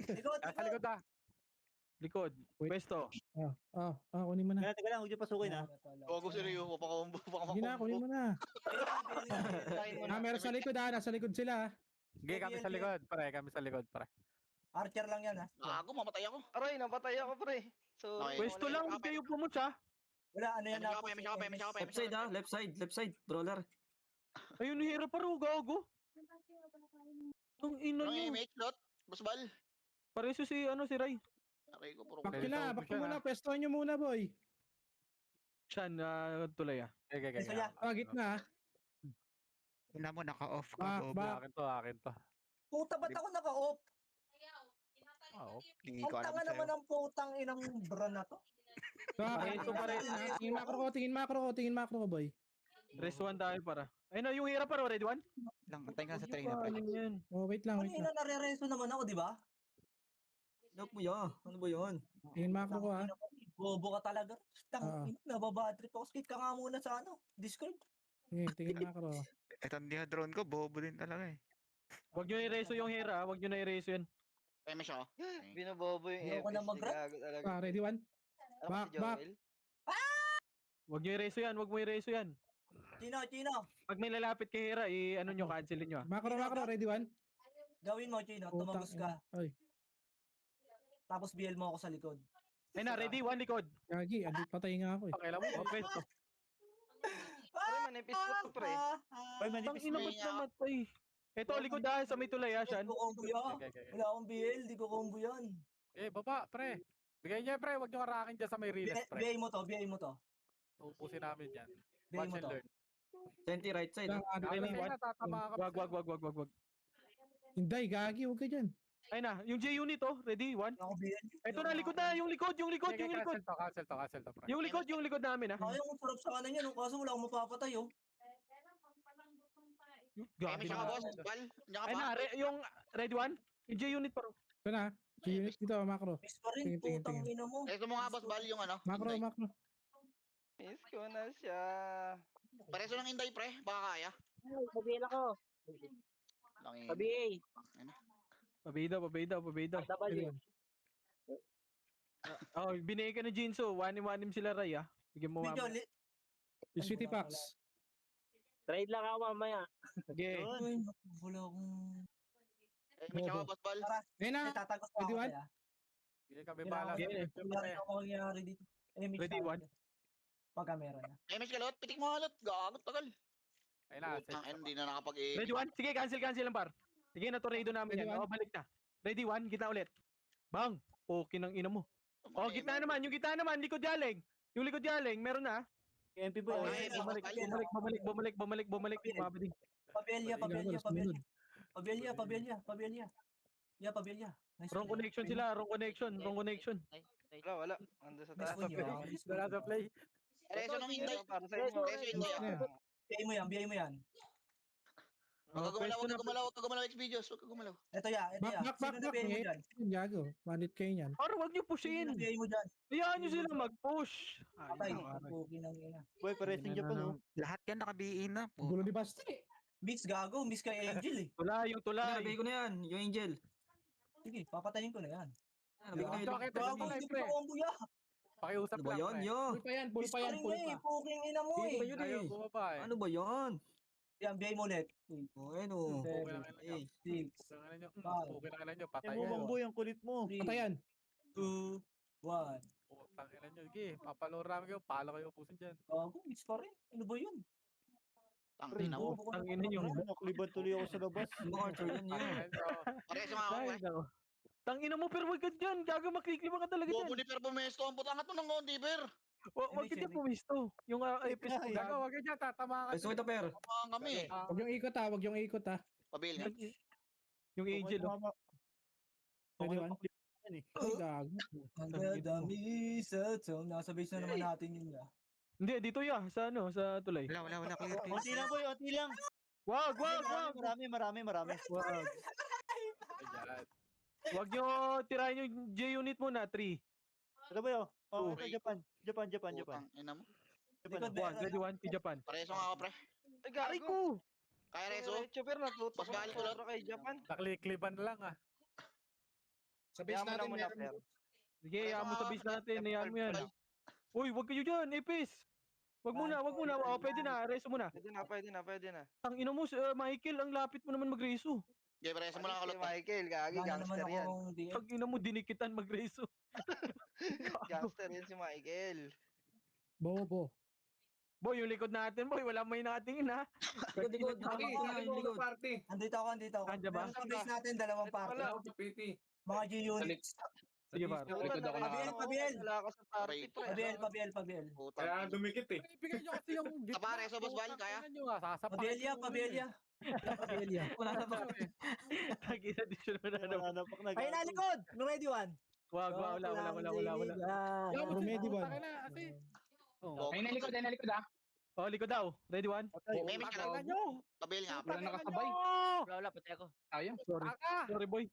[SPEAKER 7] Likod,
[SPEAKER 1] Nasa likod ah.
[SPEAKER 4] Likod.
[SPEAKER 12] Wait.
[SPEAKER 4] Pwesto.
[SPEAKER 12] Kunin mo na.
[SPEAKER 6] Teka lang, huwag niyo pasukin, ha?
[SPEAKER 5] Huwag ko seryo.
[SPEAKER 12] Sige na, kunin mo na. Meron sa likod nasa likod sila.
[SPEAKER 1] Sige, kami sa likod, pre. Kami sa likod, pre.
[SPEAKER 7] Archer lang yan ha.
[SPEAKER 5] Ako, mamatay ako.
[SPEAKER 8] Aray, napatay ako pre. So,
[SPEAKER 5] Okay.
[SPEAKER 4] Pwesto lang, huwag kayo pumunta.
[SPEAKER 7] Wala, ano yan
[SPEAKER 5] May siya pa.
[SPEAKER 10] Left side, brawler.
[SPEAKER 4] Ayun, hero pa ro, gago. Ang ina
[SPEAKER 5] Ang
[SPEAKER 4] nyo.
[SPEAKER 5] image, lot. Boss Bal.
[SPEAKER 4] Pareso si Ray.
[SPEAKER 5] Okay ko, puro
[SPEAKER 1] Okay.
[SPEAKER 12] Back muna. Pwestohan nyo muna, boy.
[SPEAKER 4] Siyan, tulay ah.
[SPEAKER 1] Okay.
[SPEAKER 7] Saya.
[SPEAKER 12] Gitna.
[SPEAKER 11] Tingnan mo, naka-off
[SPEAKER 12] Back,
[SPEAKER 11] ka.
[SPEAKER 12] back.
[SPEAKER 1] Akin to.
[SPEAKER 7] Puta, ba't ako naka-off?
[SPEAKER 11] Hindi
[SPEAKER 7] Ang
[SPEAKER 11] ko alam
[SPEAKER 7] tanga
[SPEAKER 11] sa'yo.
[SPEAKER 7] naman ng putang inang bra na to.
[SPEAKER 12] Tingin macro ko, boy.
[SPEAKER 4] Rest 1 tayo para. Ayun na, yung hero pa ro, ready 1?
[SPEAKER 11] Lang, antayin ka sa Terena, pre.
[SPEAKER 4] Ano yan?
[SPEAKER 12] Wait lang.
[SPEAKER 7] Kanina nare-reso naman ako, di ba?
[SPEAKER 10] Ano po yan? Ano ba yan?
[SPEAKER 12] Tingin macro ko, ha.
[SPEAKER 7] Bobo ka talaga.
[SPEAKER 12] Oo.
[SPEAKER 7] Nababadrip ako. Skate ka nga muna sa Discord.
[SPEAKER 12] Tingin macro.
[SPEAKER 11] Ito hindi yung drone ko, bobo din talaga eh.
[SPEAKER 4] Huwag nyo i-reso yung hero, huwag nyo na i-reso yan.
[SPEAKER 5] Peme siya.
[SPEAKER 8] binobobo yung
[SPEAKER 7] Ayoko na
[SPEAKER 8] FS.
[SPEAKER 7] mag-rap.
[SPEAKER 8] Gago talaga.
[SPEAKER 12] Ready, one?
[SPEAKER 8] Ako si
[SPEAKER 12] back.
[SPEAKER 8] Joel.
[SPEAKER 4] Huwag nyo i-reso yan, huwag mo i-reso yan.
[SPEAKER 7] Chino.
[SPEAKER 4] Pag may lalapit kay hera, ano nyo, cancelin nyo ah.
[SPEAKER 12] Macro, ready, one?
[SPEAKER 7] Gawin mo, Chino. Tumagos ka.
[SPEAKER 12] Ay,
[SPEAKER 7] Tapos BL mo ako sa likod.
[SPEAKER 4] Ayun na, ready 1 likod.
[SPEAKER 12] gagi. Patay nga ako, eh.
[SPEAKER 1] Okay lang mo.
[SPEAKER 4] Okay, pwesto.
[SPEAKER 8] Pre, manipis ko to pre.
[SPEAKER 6] Ay,
[SPEAKER 4] Tang
[SPEAKER 6] manipis
[SPEAKER 4] ina
[SPEAKER 6] na
[SPEAKER 4] ba't namatay? Ito, likod ah, sa may tulay ah,
[SPEAKER 7] Di
[SPEAKER 4] Shan.
[SPEAKER 7] ko combo yan.
[SPEAKER 1] Okay.
[SPEAKER 7] Wala akong BL. Di ko combo yan.
[SPEAKER 1] Baba, pre. Bigay niya, pre. Huwag niyo karakin dyan sa may riles, pre.
[SPEAKER 7] BI mo to.
[SPEAKER 1] Upusin namin yan.
[SPEAKER 7] BI
[SPEAKER 1] Watch
[SPEAKER 7] mo
[SPEAKER 1] and
[SPEAKER 7] to.
[SPEAKER 1] learn.
[SPEAKER 10] Senti right side.
[SPEAKER 1] Kasi natatama ka.
[SPEAKER 4] Wag.
[SPEAKER 12] Hindi, gagi. Huwag ka dyan.
[SPEAKER 4] Ayun na, yung J unit oh, ready 1.
[SPEAKER 7] Wala akong BL.
[SPEAKER 4] Ito na, likod na, yung likod.
[SPEAKER 1] Cancel to, pre.
[SPEAKER 4] Yung likod namin ah.
[SPEAKER 7] Ayaw kong sarap sa kanan yan. Kaso wala akong mapapatay oh.
[SPEAKER 4] Gabi
[SPEAKER 5] May siya ka,
[SPEAKER 4] na.
[SPEAKER 5] boss. Bal, niya ka
[SPEAKER 4] Ay
[SPEAKER 5] pa.
[SPEAKER 4] na, yung ready one? Yung J-unit pa ro.
[SPEAKER 12] Ito na. G-unit dito, macro.
[SPEAKER 7] Miss pa rin,
[SPEAKER 12] Tingin, tingin,
[SPEAKER 7] putang
[SPEAKER 12] tingin.
[SPEAKER 7] ina mo.
[SPEAKER 5] Reso mo nga, boss Bal, yung ano.
[SPEAKER 12] Macro,
[SPEAKER 5] Inday.
[SPEAKER 12] macro.
[SPEAKER 8] Miss ko na siya.
[SPEAKER 5] Pareso ng Inday, pre. Baka kaya.
[SPEAKER 3] Pabihin ako.
[SPEAKER 5] Langin.
[SPEAKER 3] Pabihin.
[SPEAKER 4] Pabida.
[SPEAKER 3] W.
[SPEAKER 4] Oh, binigay ka na Jinso. Wanim sila Ray ah. Bigyan mo
[SPEAKER 7] Medyo,
[SPEAKER 4] mama.
[SPEAKER 12] Yung Sweetie Pax.
[SPEAKER 3] Trade lang ako mamaya.
[SPEAKER 4] Sige.
[SPEAKER 7] Ay, naku, wala akong...
[SPEAKER 5] May siya ka, boss Bal.
[SPEAKER 12] Ayun na.
[SPEAKER 7] Tatagos pa ako
[SPEAKER 12] Ready, one?
[SPEAKER 7] kaya.
[SPEAKER 1] Sige kami bala sa
[SPEAKER 4] Yeah.
[SPEAKER 1] picture,
[SPEAKER 7] Wala
[SPEAKER 1] pre.
[SPEAKER 7] rin ako mangyayari dito. Mix
[SPEAKER 4] Ready,
[SPEAKER 7] tayo.
[SPEAKER 4] one?
[SPEAKER 7] Pagka meron na.
[SPEAKER 5] May kalot. Pitik mo kalot. Gagot, tagal.
[SPEAKER 1] Ayun na,
[SPEAKER 5] Putang ina, hindi na nakapag-i.
[SPEAKER 4] Ready one? Sige, cancel lang par. Sige, na-tornado namin
[SPEAKER 12] Ready,
[SPEAKER 4] yan.
[SPEAKER 12] one?
[SPEAKER 4] Oh, balik na. Ready one, gitna ulit. Bang! Okay ng ina mo. Oh, gitna naman. Yung gitna naman, likod yaling. Yung likod yaling, meron na.
[SPEAKER 6] MP ba
[SPEAKER 7] Oh,
[SPEAKER 6] yan?
[SPEAKER 7] yeah.
[SPEAKER 4] Bumalik. Mabading.
[SPEAKER 7] Pabelya.
[SPEAKER 12] Sumunod.
[SPEAKER 7] Pabelya. Yeah, pabelya. Nice
[SPEAKER 4] Wrong
[SPEAKER 7] one.
[SPEAKER 4] connection sila. Wrong connection.
[SPEAKER 8] Wala. Ando sa
[SPEAKER 7] Nice
[SPEAKER 8] taas.
[SPEAKER 7] one, yeah.
[SPEAKER 1] Wala sa play.
[SPEAKER 5] Reso ng Inday.
[SPEAKER 8] Para sa inyo.
[SPEAKER 5] Reso Inday.
[SPEAKER 7] Biyay mo yan.
[SPEAKER 5] Huwag ka
[SPEAKER 4] Pwesto na.
[SPEAKER 5] gumalaw, huwag ka gumalaw, Xvideos. Huwag ka gumalaw.
[SPEAKER 7] Ito ya.
[SPEAKER 12] Back.
[SPEAKER 7] Sino na biyay mo dyan?
[SPEAKER 12] Gago. Manit kayo niyan.
[SPEAKER 4] Parang wag niyo
[SPEAKER 7] Sino
[SPEAKER 4] pushin.
[SPEAKER 7] na biyay mo dyan?
[SPEAKER 4] Hayaan niyo sila mag-push.
[SPEAKER 7] Patay. Pugi ng ina.
[SPEAKER 6] Boy, pares yung Japan oh.
[SPEAKER 11] Lahat yan nakabiin na.
[SPEAKER 12] Gulo ni Basti.
[SPEAKER 7] Mix gago. Mix kay Angel eh.
[SPEAKER 4] Yung tulay.
[SPEAKER 10] Nabigay ko na yan. Yung Angel.
[SPEAKER 7] Sige, papatayin ko na yan.
[SPEAKER 10] Nabigay ko na yun.
[SPEAKER 1] Bakit?
[SPEAKER 7] Gago,
[SPEAKER 1] Ano
[SPEAKER 7] hindi
[SPEAKER 1] pre?
[SPEAKER 7] pa combo ya.
[SPEAKER 1] Pakiusap
[SPEAKER 10] Ano ba
[SPEAKER 1] lang,
[SPEAKER 10] yun?
[SPEAKER 1] pre.
[SPEAKER 10] Yo.
[SPEAKER 7] Miss pa rin niya eh. Puging ina mo
[SPEAKER 10] Hindi
[SPEAKER 7] eh.
[SPEAKER 10] ba yun
[SPEAKER 1] Ayaw
[SPEAKER 10] eh?
[SPEAKER 1] bumaba eh.
[SPEAKER 10] Ano ba yun?
[SPEAKER 7] Yan, biyay mo ulit.
[SPEAKER 10] Oh, ayun oh.
[SPEAKER 1] Okay lang nyo.
[SPEAKER 10] Eh,
[SPEAKER 7] 6,
[SPEAKER 1] Okay lang nyo.
[SPEAKER 7] Five.
[SPEAKER 1] Okay lang nyo. Patay
[SPEAKER 6] Yan mo,
[SPEAKER 1] kayo.
[SPEAKER 6] Mamboy, ang kulit mo.
[SPEAKER 7] 3,
[SPEAKER 12] Patayan.
[SPEAKER 7] 2, 1.
[SPEAKER 1] Putang ina nyo. Sige, papaloro namin kayo. Palo kayo upusin dyan.
[SPEAKER 7] Gago, mix pa rin. Ano ba yun?
[SPEAKER 5] Tangin na mo.
[SPEAKER 4] Ang ina yung.
[SPEAKER 6] Nakliban tuloy ako sa labas.
[SPEAKER 10] Mga Archer yun yun.
[SPEAKER 1] Ayun, so,
[SPEAKER 5] Pareso mga ako, pre.
[SPEAKER 4] Tangina mo, pero wag ka dyan. Gago, makliklipan ka talaga
[SPEAKER 5] Bobo
[SPEAKER 4] dyan.
[SPEAKER 5] ni Per Pumesto. Ang putangat mo ng konti, Per.
[SPEAKER 4] Wag ka dyan pumisto. Yung episode.
[SPEAKER 1] gago, wag ka dyan. Tatama ka.
[SPEAKER 10] Ay, so ito, per.
[SPEAKER 5] Tamaan kami.
[SPEAKER 12] Huwag yung ikot ha. Huwag yung ikot ha.
[SPEAKER 5] Pabil nga.
[SPEAKER 4] Yung Angel. Oh.
[SPEAKER 12] Ready, one? Ay, gago.
[SPEAKER 7] Ang dami sa tong. Nasa base na naman natin yun ya.
[SPEAKER 4] Hindi, dito ya. Sa ano, sa tulay.
[SPEAKER 11] Wala. Clear team.
[SPEAKER 6] Onti lang boy, onti lang.
[SPEAKER 4] Wag.
[SPEAKER 6] Marami.
[SPEAKER 4] Wag.
[SPEAKER 1] Ayan.
[SPEAKER 4] Wag nyo tirahin yung J-unit muna, 3.
[SPEAKER 6] Ano ba yun? Oh,
[SPEAKER 5] Okay.
[SPEAKER 6] Japan.
[SPEAKER 5] Putang ina mo.
[SPEAKER 7] Likod,
[SPEAKER 4] Ready, 1, si Japan.
[SPEAKER 5] Pareso nga ako, pre.
[SPEAKER 8] Ay,
[SPEAKER 4] Aray
[SPEAKER 8] gago.
[SPEAKER 4] ko!
[SPEAKER 5] Kaya Reso.
[SPEAKER 8] Super natutok.
[SPEAKER 5] Mas balik ulit.
[SPEAKER 8] Kay Japan.
[SPEAKER 1] Naklikliban lang ah.
[SPEAKER 9] Sa base
[SPEAKER 8] Yaman
[SPEAKER 9] natin
[SPEAKER 8] naman na,
[SPEAKER 9] meron.
[SPEAKER 8] Per.
[SPEAKER 4] Sige, hayaan mo sa base natin. Hayaan mo yan. Uy, wag kayo dyan, Epis! Wag muna. Oh, pwede na. Reso muna.
[SPEAKER 8] Pwede na.
[SPEAKER 4] Ang ino mo, Michael, ang lapit mo naman mag-reso.
[SPEAKER 5] Okay, pareso mo lang
[SPEAKER 8] Si
[SPEAKER 5] kalot. pre.
[SPEAKER 8] Michael, gagi,
[SPEAKER 7] Wala naman
[SPEAKER 8] gangster yan.
[SPEAKER 7] akong DM.
[SPEAKER 4] Ang ino mo, dinikitan mag-reso.
[SPEAKER 8] Gangster yan si Michael.
[SPEAKER 12] Bobo.
[SPEAKER 4] Boy, yung likod natin, boy. Wala may nakatingin, ha?
[SPEAKER 10] Likod. Likod.
[SPEAKER 7] Andito ako.
[SPEAKER 4] Andyan ba?
[SPEAKER 7] Meron sa base natin, dalawang party. Mga G-units.
[SPEAKER 4] Sige, par.
[SPEAKER 7] Pabiel.
[SPEAKER 8] Wala ka sa party, pre.
[SPEAKER 7] Pabiel.
[SPEAKER 5] Putang.
[SPEAKER 9] dumikit eh.
[SPEAKER 1] Ibigay nyo kasi yung gitna.
[SPEAKER 5] Tapa, Reso, boss Bal, kaya?
[SPEAKER 1] Tingnan nyo ah. Sasapakin
[SPEAKER 7] Pabelya.
[SPEAKER 1] yung ulo eh.
[SPEAKER 7] Pabelya.
[SPEAKER 10] Wala na ba?
[SPEAKER 4] Tag-isa din siya naman.
[SPEAKER 6] Nanapak na.
[SPEAKER 7] Ay, nalikod! No ready one.
[SPEAKER 4] Wag, wala.
[SPEAKER 1] Yung
[SPEAKER 12] Remedy one.
[SPEAKER 1] Kasi.
[SPEAKER 5] Ay,
[SPEAKER 9] nalikod ah.
[SPEAKER 4] Oh, likod daw. Ready, 1?
[SPEAKER 5] May miss ka
[SPEAKER 1] Patayin
[SPEAKER 5] lang.
[SPEAKER 1] nyo.
[SPEAKER 5] Pabil nga, pre.
[SPEAKER 1] Wala nakasabay.
[SPEAKER 3] Wala, patay ako.
[SPEAKER 4] Sorry. Sorry, boy.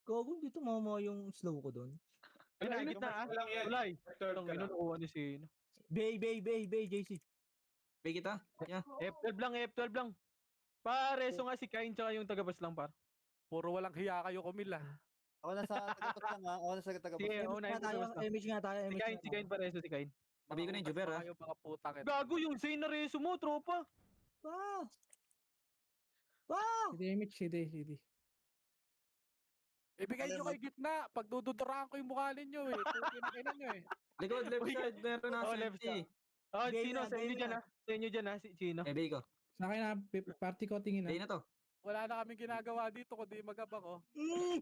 [SPEAKER 7] Gago, dito mama yung slow ko doon.
[SPEAKER 4] Ay, gitna, ha? Tulay. Ang ino, nakuha ni si...
[SPEAKER 7] Bay, JC.
[SPEAKER 10] Pay kita. Yeah.
[SPEAKER 4] F12 lang. Pareso nga si Kain tsaka yung tagabas lang, par.
[SPEAKER 1] Puro walang hiya kayo kumil ah.
[SPEAKER 6] Ako na sa tagapas lang ha. Ako na sa tagapas.
[SPEAKER 4] Sige, unahin mo tagabas lang.
[SPEAKER 7] Image nga tayo.
[SPEAKER 4] Si Kain pareso, si Kain.
[SPEAKER 10] Nabigay ko na yung Juber ha.
[SPEAKER 1] Kayo mga putang ina.
[SPEAKER 4] Gago yung Zane na reso mo, tropa.
[SPEAKER 7] Wow!
[SPEAKER 12] CD.
[SPEAKER 1] Ibigay nyo kay gitna. Pag dududuraan ko yung mukha ninyo eh. Putang nyo eh.
[SPEAKER 10] Likod, left side. Meron na
[SPEAKER 4] Oh, left
[SPEAKER 10] 70.
[SPEAKER 4] Oh,
[SPEAKER 7] Game
[SPEAKER 4] Chino,
[SPEAKER 7] na,
[SPEAKER 4] sa inyo
[SPEAKER 7] game
[SPEAKER 4] dyan,
[SPEAKER 7] na.
[SPEAKER 4] ha? Sa inyo dyan, ha? Si Chino.
[SPEAKER 10] Bigay ko.
[SPEAKER 12] Sa akin na, party ko tingin
[SPEAKER 10] Pay
[SPEAKER 12] na.
[SPEAKER 10] na to.
[SPEAKER 1] Wala na kaming ginagawa dito kundi magabak oh.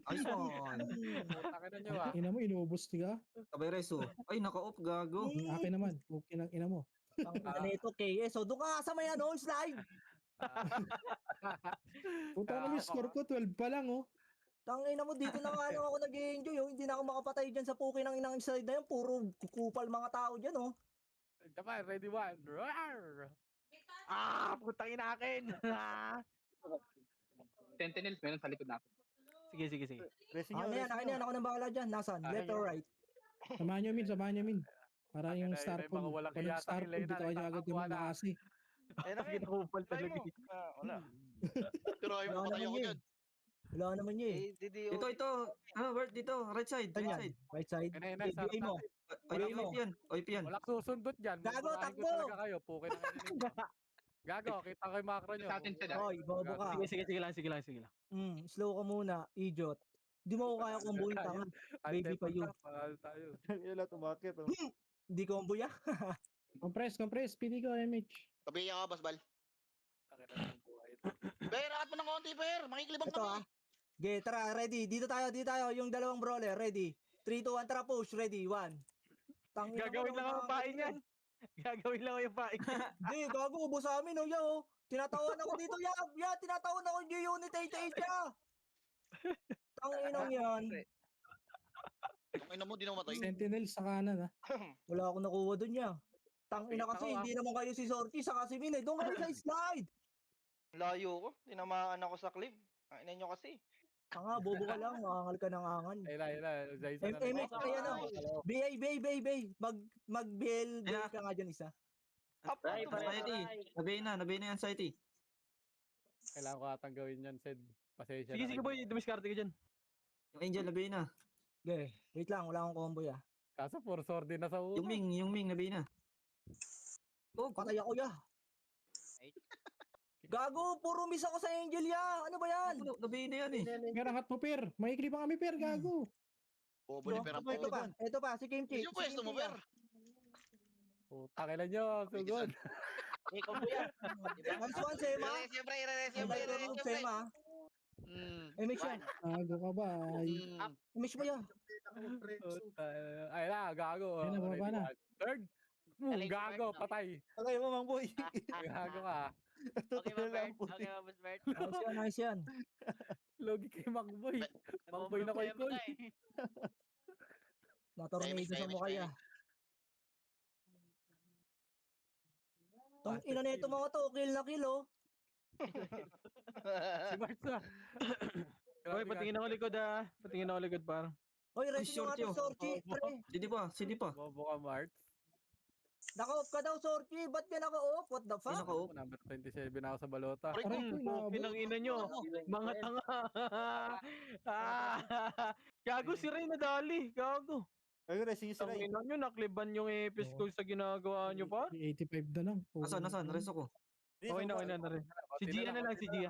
[SPEAKER 10] Ayos on.
[SPEAKER 1] Putang nyo ah.
[SPEAKER 12] Ina mo, inuubos ka.
[SPEAKER 10] Kabay reso. Ay, naka-off. Gago.
[SPEAKER 12] Ang akin naman. Okay lang, ina mo.
[SPEAKER 7] Ang ito, KS. So, doon ka nga sa may ano, slide.
[SPEAKER 12] Puta na yung score ko, 12 pa lang oh.
[SPEAKER 7] Tangina mo, dito na nga lang ako nag-enjoy. Oh. Hindi na ako makapatay dyan sa puki ng inang slide na yun. Puro kukupal mga tao dyan, oh.
[SPEAKER 1] Come on, ready one. Roar!
[SPEAKER 4] Putang ina akin.
[SPEAKER 6] Sentinels meron sa likod natin.
[SPEAKER 4] Sige, sige, sige.
[SPEAKER 6] Racing
[SPEAKER 7] Ano yan, akin yan, ako nang bahala dyan. Nasaan? Left or right?
[SPEAKER 12] Samahan nyo, Min. Samahan nyo, Min. Para yung
[SPEAKER 1] Ay,
[SPEAKER 12] star
[SPEAKER 1] may mga
[SPEAKER 12] pool.
[SPEAKER 1] walang
[SPEAKER 12] Walang
[SPEAKER 1] hiya sa
[SPEAKER 12] star
[SPEAKER 1] akin,
[SPEAKER 12] pool, dito
[SPEAKER 1] Lena,
[SPEAKER 12] kayo agad yung
[SPEAKER 1] nagtatawa na.
[SPEAKER 12] mag-aasi.
[SPEAKER 8] Ayun na, Min.
[SPEAKER 4] Kinakupal
[SPEAKER 8] Try
[SPEAKER 4] talaga.
[SPEAKER 8] mo. Wala.
[SPEAKER 5] Pero ayaw
[SPEAKER 7] Wala
[SPEAKER 5] mo patay
[SPEAKER 7] naman
[SPEAKER 5] ako
[SPEAKER 7] yun.
[SPEAKER 5] dyan.
[SPEAKER 7] Wala naman yun eh.
[SPEAKER 10] Ito. Ano, Bert, dito. Right side,
[SPEAKER 7] Saan
[SPEAKER 10] right
[SPEAKER 7] yan?
[SPEAKER 10] side.
[SPEAKER 7] Right side?
[SPEAKER 1] Inay,
[SPEAKER 7] BA mo.
[SPEAKER 10] Ay,
[SPEAKER 7] mo.
[SPEAKER 10] OIP yan. OIP yan.
[SPEAKER 1] Walang susundot dyan.
[SPEAKER 7] Gago,
[SPEAKER 1] Mumurahin ko
[SPEAKER 7] takbo!
[SPEAKER 1] talaga kayo. Pukin na kayo ninyo. Gago, kita ko yung macro nyo.
[SPEAKER 6] Sa atin sila.
[SPEAKER 7] Hoy, bobo ka.
[SPEAKER 4] Sige, sige, sige lang, sige lang, sige lang.
[SPEAKER 7] Slow ka muna, idiot. Di mo ko kaya kumbuhin tanga. Baby pa yun.
[SPEAKER 1] Mahal tayo.
[SPEAKER 6] Yung lahat umakit. Oh.
[SPEAKER 7] Di combo ya.
[SPEAKER 12] Compress. Pili ko, MH.
[SPEAKER 5] Tabi ka, Basbal.
[SPEAKER 1] Takin na ng buhay ito.
[SPEAKER 5] Per, akat mo ng konti, Per. Makiklibang
[SPEAKER 7] Ito
[SPEAKER 5] kami.
[SPEAKER 7] Okay, tara, ready. Dito tayo. Yung dalawang brawler, ready. 3, 2, 1, tara, push, ready, 1.
[SPEAKER 4] Gagawin lang ang pain yan. Gagawin lang yung pain.
[SPEAKER 7] Di, gago, ubos sa amin, oh, ya, oh. Tinatawan ako dito, ya, tinatawan ako yung unit 88, ya. Tanginang yan.
[SPEAKER 5] Ang ina mo, di na matay.
[SPEAKER 12] Sentinels sa kanan, ha.
[SPEAKER 7] Wala akong nakuha dun, ya. Tangina kasi, hindi naman kayo si Sorty, saka si Min, eh. Doon kayo sa slide.
[SPEAKER 8] Layo ko. Tinamaan ako sa cliff. Ang ina nyo kasi.
[SPEAKER 7] Tanga, bobo ka lang, maangal ka ng angan.
[SPEAKER 1] Ayla. Zaysa na.
[SPEAKER 7] MX pa yan, oh. Bay. Mag-BL ka nga dyan isa.
[SPEAKER 8] Up
[SPEAKER 3] Bye,
[SPEAKER 8] to
[SPEAKER 3] bye,
[SPEAKER 10] Society.
[SPEAKER 3] bye.
[SPEAKER 10] Nabi na yan, Society.
[SPEAKER 1] Kailangan ko atang gawin yan, Sed. Pasensya
[SPEAKER 4] Sige,
[SPEAKER 1] na
[SPEAKER 4] sige
[SPEAKER 1] kayo.
[SPEAKER 4] boy, dumiskarte ka dyan.
[SPEAKER 10] Yung Angel, nabi na.
[SPEAKER 7] Okay, wait lang, wala akong combo, ya.
[SPEAKER 1] Kaso puro sword din na sa ulo.
[SPEAKER 10] Yung Ming, nabi na.
[SPEAKER 7] Oh, patay ako, ya. Gago, puro miss ako sa Angel, ya. Ano ba yan?
[SPEAKER 10] Nabi na yan eh.
[SPEAKER 12] Meron mo, Per. Maikli pa kami, Per. Gago.
[SPEAKER 5] Bobo ni Per ang bobo.
[SPEAKER 7] Ito pa, si Kimchi.
[SPEAKER 5] Yung pwesto mo, Per.
[SPEAKER 1] Takilan nyo, sugod.
[SPEAKER 3] Hey, combo yan.
[SPEAKER 7] Nice one, Sema.
[SPEAKER 5] Siyempre,
[SPEAKER 7] Sema. MX yan.
[SPEAKER 12] Gago ka ba? Ay,
[SPEAKER 7] MX mo, ya.
[SPEAKER 1] Ay na, gago.
[SPEAKER 12] Ayun na, baba na.
[SPEAKER 1] Third. Gago, patay.
[SPEAKER 6] Okay mo, Mang Boy.
[SPEAKER 1] Gago ka.
[SPEAKER 3] Okay, Bert. Okay, Boss Bert.
[SPEAKER 7] Nice yan.
[SPEAKER 1] Logi kay Macboy. Macboy na koy koy.
[SPEAKER 7] Natornado sa mukha, ya. Tong ina nito mga to, kill na kill, oh.
[SPEAKER 1] Si Martha.
[SPEAKER 4] Boy, patingin ako likod Patingin ako likod par.
[SPEAKER 7] Hoy, ready yung
[SPEAKER 10] Sorty,
[SPEAKER 7] ating
[SPEAKER 10] oh.
[SPEAKER 7] Sorty, pre.
[SPEAKER 10] Sidi pa.
[SPEAKER 1] Bobo ka, Mart.
[SPEAKER 7] Naka-off ka daw, Sorty. Ba't ka naka-off? What the fuck?
[SPEAKER 10] Naka-off.
[SPEAKER 1] Number 27 na ako sa balota.
[SPEAKER 6] Aray ko,
[SPEAKER 4] Okay ng ina nyo. Mga tanga. Gago si Ray nadali. Gago.
[SPEAKER 6] Ay, racing is
[SPEAKER 4] Ang
[SPEAKER 6] right.
[SPEAKER 4] ina nyo, nakliban yung epis ko sa ginagawa nyo pa.
[SPEAKER 12] 85 na lang.
[SPEAKER 10] Nasaan? Resto ko.
[SPEAKER 4] Okay na rin. Si Gia na lang, si Gia.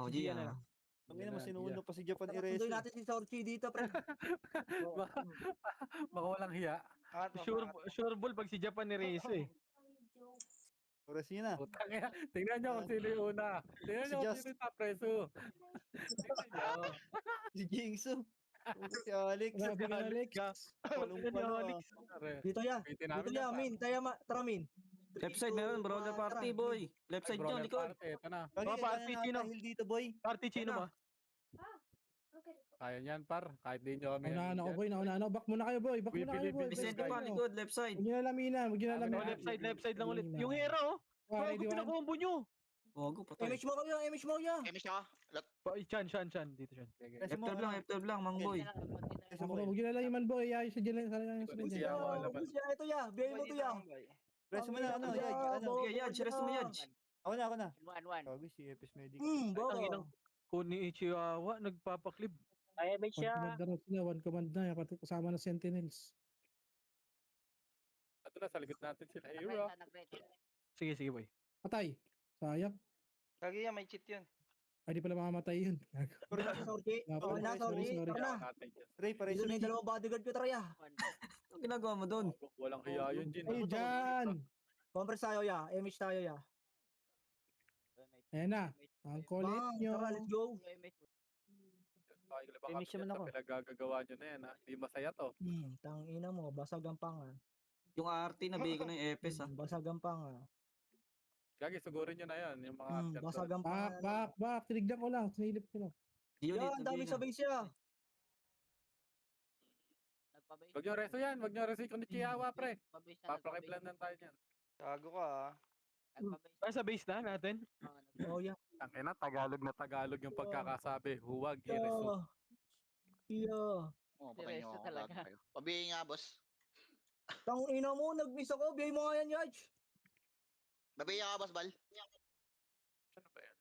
[SPEAKER 10] Oh,
[SPEAKER 4] Si Gia
[SPEAKER 10] Gia
[SPEAKER 4] na
[SPEAKER 10] na.
[SPEAKER 4] lang.
[SPEAKER 6] Ang ina mo, sinuuno pa si Japan
[SPEAKER 7] Sunduin
[SPEAKER 6] i-racing.
[SPEAKER 7] natin si Sorty dito, pre.
[SPEAKER 1] Baka walang hiya.
[SPEAKER 4] Sure ball pag si Japan ni Reyes eh.
[SPEAKER 6] Racing na.
[SPEAKER 1] Putang ina. Tingnan nyo kung sino yung una. Tingnan nyo kung sino yung top preso. Tingnan nyo.
[SPEAKER 6] Si Jingsu. Si Alex.
[SPEAKER 12] Grabe ka, Alex.
[SPEAKER 6] Palong-palo.
[SPEAKER 4] Alex.
[SPEAKER 7] Dito ya.
[SPEAKER 1] Pwede
[SPEAKER 7] Dito
[SPEAKER 1] namin
[SPEAKER 7] ya,
[SPEAKER 1] yan,
[SPEAKER 7] Min. Tara, Min.
[SPEAKER 10] Left side meron, brawler party, boy. Left side nyo,
[SPEAKER 1] Brawler
[SPEAKER 10] likod.
[SPEAKER 1] party, ito na.
[SPEAKER 6] Pag
[SPEAKER 4] party, Chino.
[SPEAKER 6] dito, boy.
[SPEAKER 4] Party Chino ba?
[SPEAKER 1] Kaya niyan, par. Kahit di nyo kami.
[SPEAKER 12] Naunahan ako, boy. Naunahan ako. Back muna kayo, boy. Back muna kayo, boy.
[SPEAKER 10] Vicente pa, likod, left side.
[SPEAKER 12] Huwag nyo na laminan.
[SPEAKER 4] Oh, left side lang ulit. Yung hero,
[SPEAKER 12] Okay,
[SPEAKER 4] Gago, pinakombo nyo.
[SPEAKER 10] Gago, patay.
[SPEAKER 7] MX mo kayo, MX mo ya.
[SPEAKER 5] Kemi siya.
[SPEAKER 4] Chan. Dito, Chan.
[SPEAKER 10] F12 lang, Mang Boy.
[SPEAKER 12] Huwag nyo na laminan, boy. Ayos sa dyan.
[SPEAKER 7] Busi ya, ito ya. Biyay mo to ya.
[SPEAKER 6] Press mo na, ano,
[SPEAKER 7] Ang
[SPEAKER 6] Yaj. Ano?
[SPEAKER 10] Sige, Yaj, resto mo, Yaj.
[SPEAKER 6] Ako na.
[SPEAKER 3] 1-1.
[SPEAKER 6] Gago si Epis Medic.
[SPEAKER 7] Baka.
[SPEAKER 4] Kuni Ichiwawa, nagpapaklib.
[SPEAKER 3] Ay, may
[SPEAKER 12] One
[SPEAKER 3] siya.
[SPEAKER 12] command na sila. One command na. Kasama na Sentinels.
[SPEAKER 1] Ito na, sa likod natin sila. Hero.
[SPEAKER 4] Sige, boy.
[SPEAKER 12] Patay. Sayang.
[SPEAKER 8] Kagi yan, may cheat yun.
[SPEAKER 12] Ay, di pala mamamatay yun.
[SPEAKER 7] Sorty. Okay na, Sorty.
[SPEAKER 12] Sorry.
[SPEAKER 7] Tara na.
[SPEAKER 6] Ray, pare
[SPEAKER 7] Dito na yung dalawang bodyguard ko, tara ya.
[SPEAKER 10] Ang ginagawa mo doon?
[SPEAKER 1] Walang hiya yun, Jin.
[SPEAKER 12] Ay, dyan.
[SPEAKER 7] Compress tayo ya. MX tayo ya.
[SPEAKER 12] Ayan na. Ang kulit
[SPEAKER 7] Bang,
[SPEAKER 12] nyo.
[SPEAKER 7] tara, let's go.
[SPEAKER 1] Finish naman ako. Pinagagagawa nyo na yan, ha? Di masaya to.
[SPEAKER 7] Tangina mo, basag ang panga.
[SPEAKER 10] Yung RT, nabi ko na yung Epes, ha.
[SPEAKER 7] Basag ang panga.
[SPEAKER 1] Gagi, sugurin nyo na yan. Yung mga
[SPEAKER 7] Basag ang panga.
[SPEAKER 12] Back. Tinignan ko lang. Sinilip ko lang.
[SPEAKER 7] Yan, ang daming sabay siya.
[SPEAKER 1] Wag nyo reso yan. Wag nyo reso yung Chihuahua, pre. Papakiplan lang tayo yan.
[SPEAKER 8] Gago ka
[SPEAKER 4] Sa base na natin.
[SPEAKER 7] Oh, yeah.
[SPEAKER 1] Ang ina, Tagalog yung pagkakasabi. Huwag i-resume.
[SPEAKER 7] Yeah.
[SPEAKER 5] Oo, patayin nyo ako. Talaga. Pabigay nga, boss.
[SPEAKER 7] Tang ina mo, nag-miss ako. Bigay mo nga yan, Yaj.
[SPEAKER 5] Pabigay ka, boss, Bal.
[SPEAKER 1] Ano ba yan?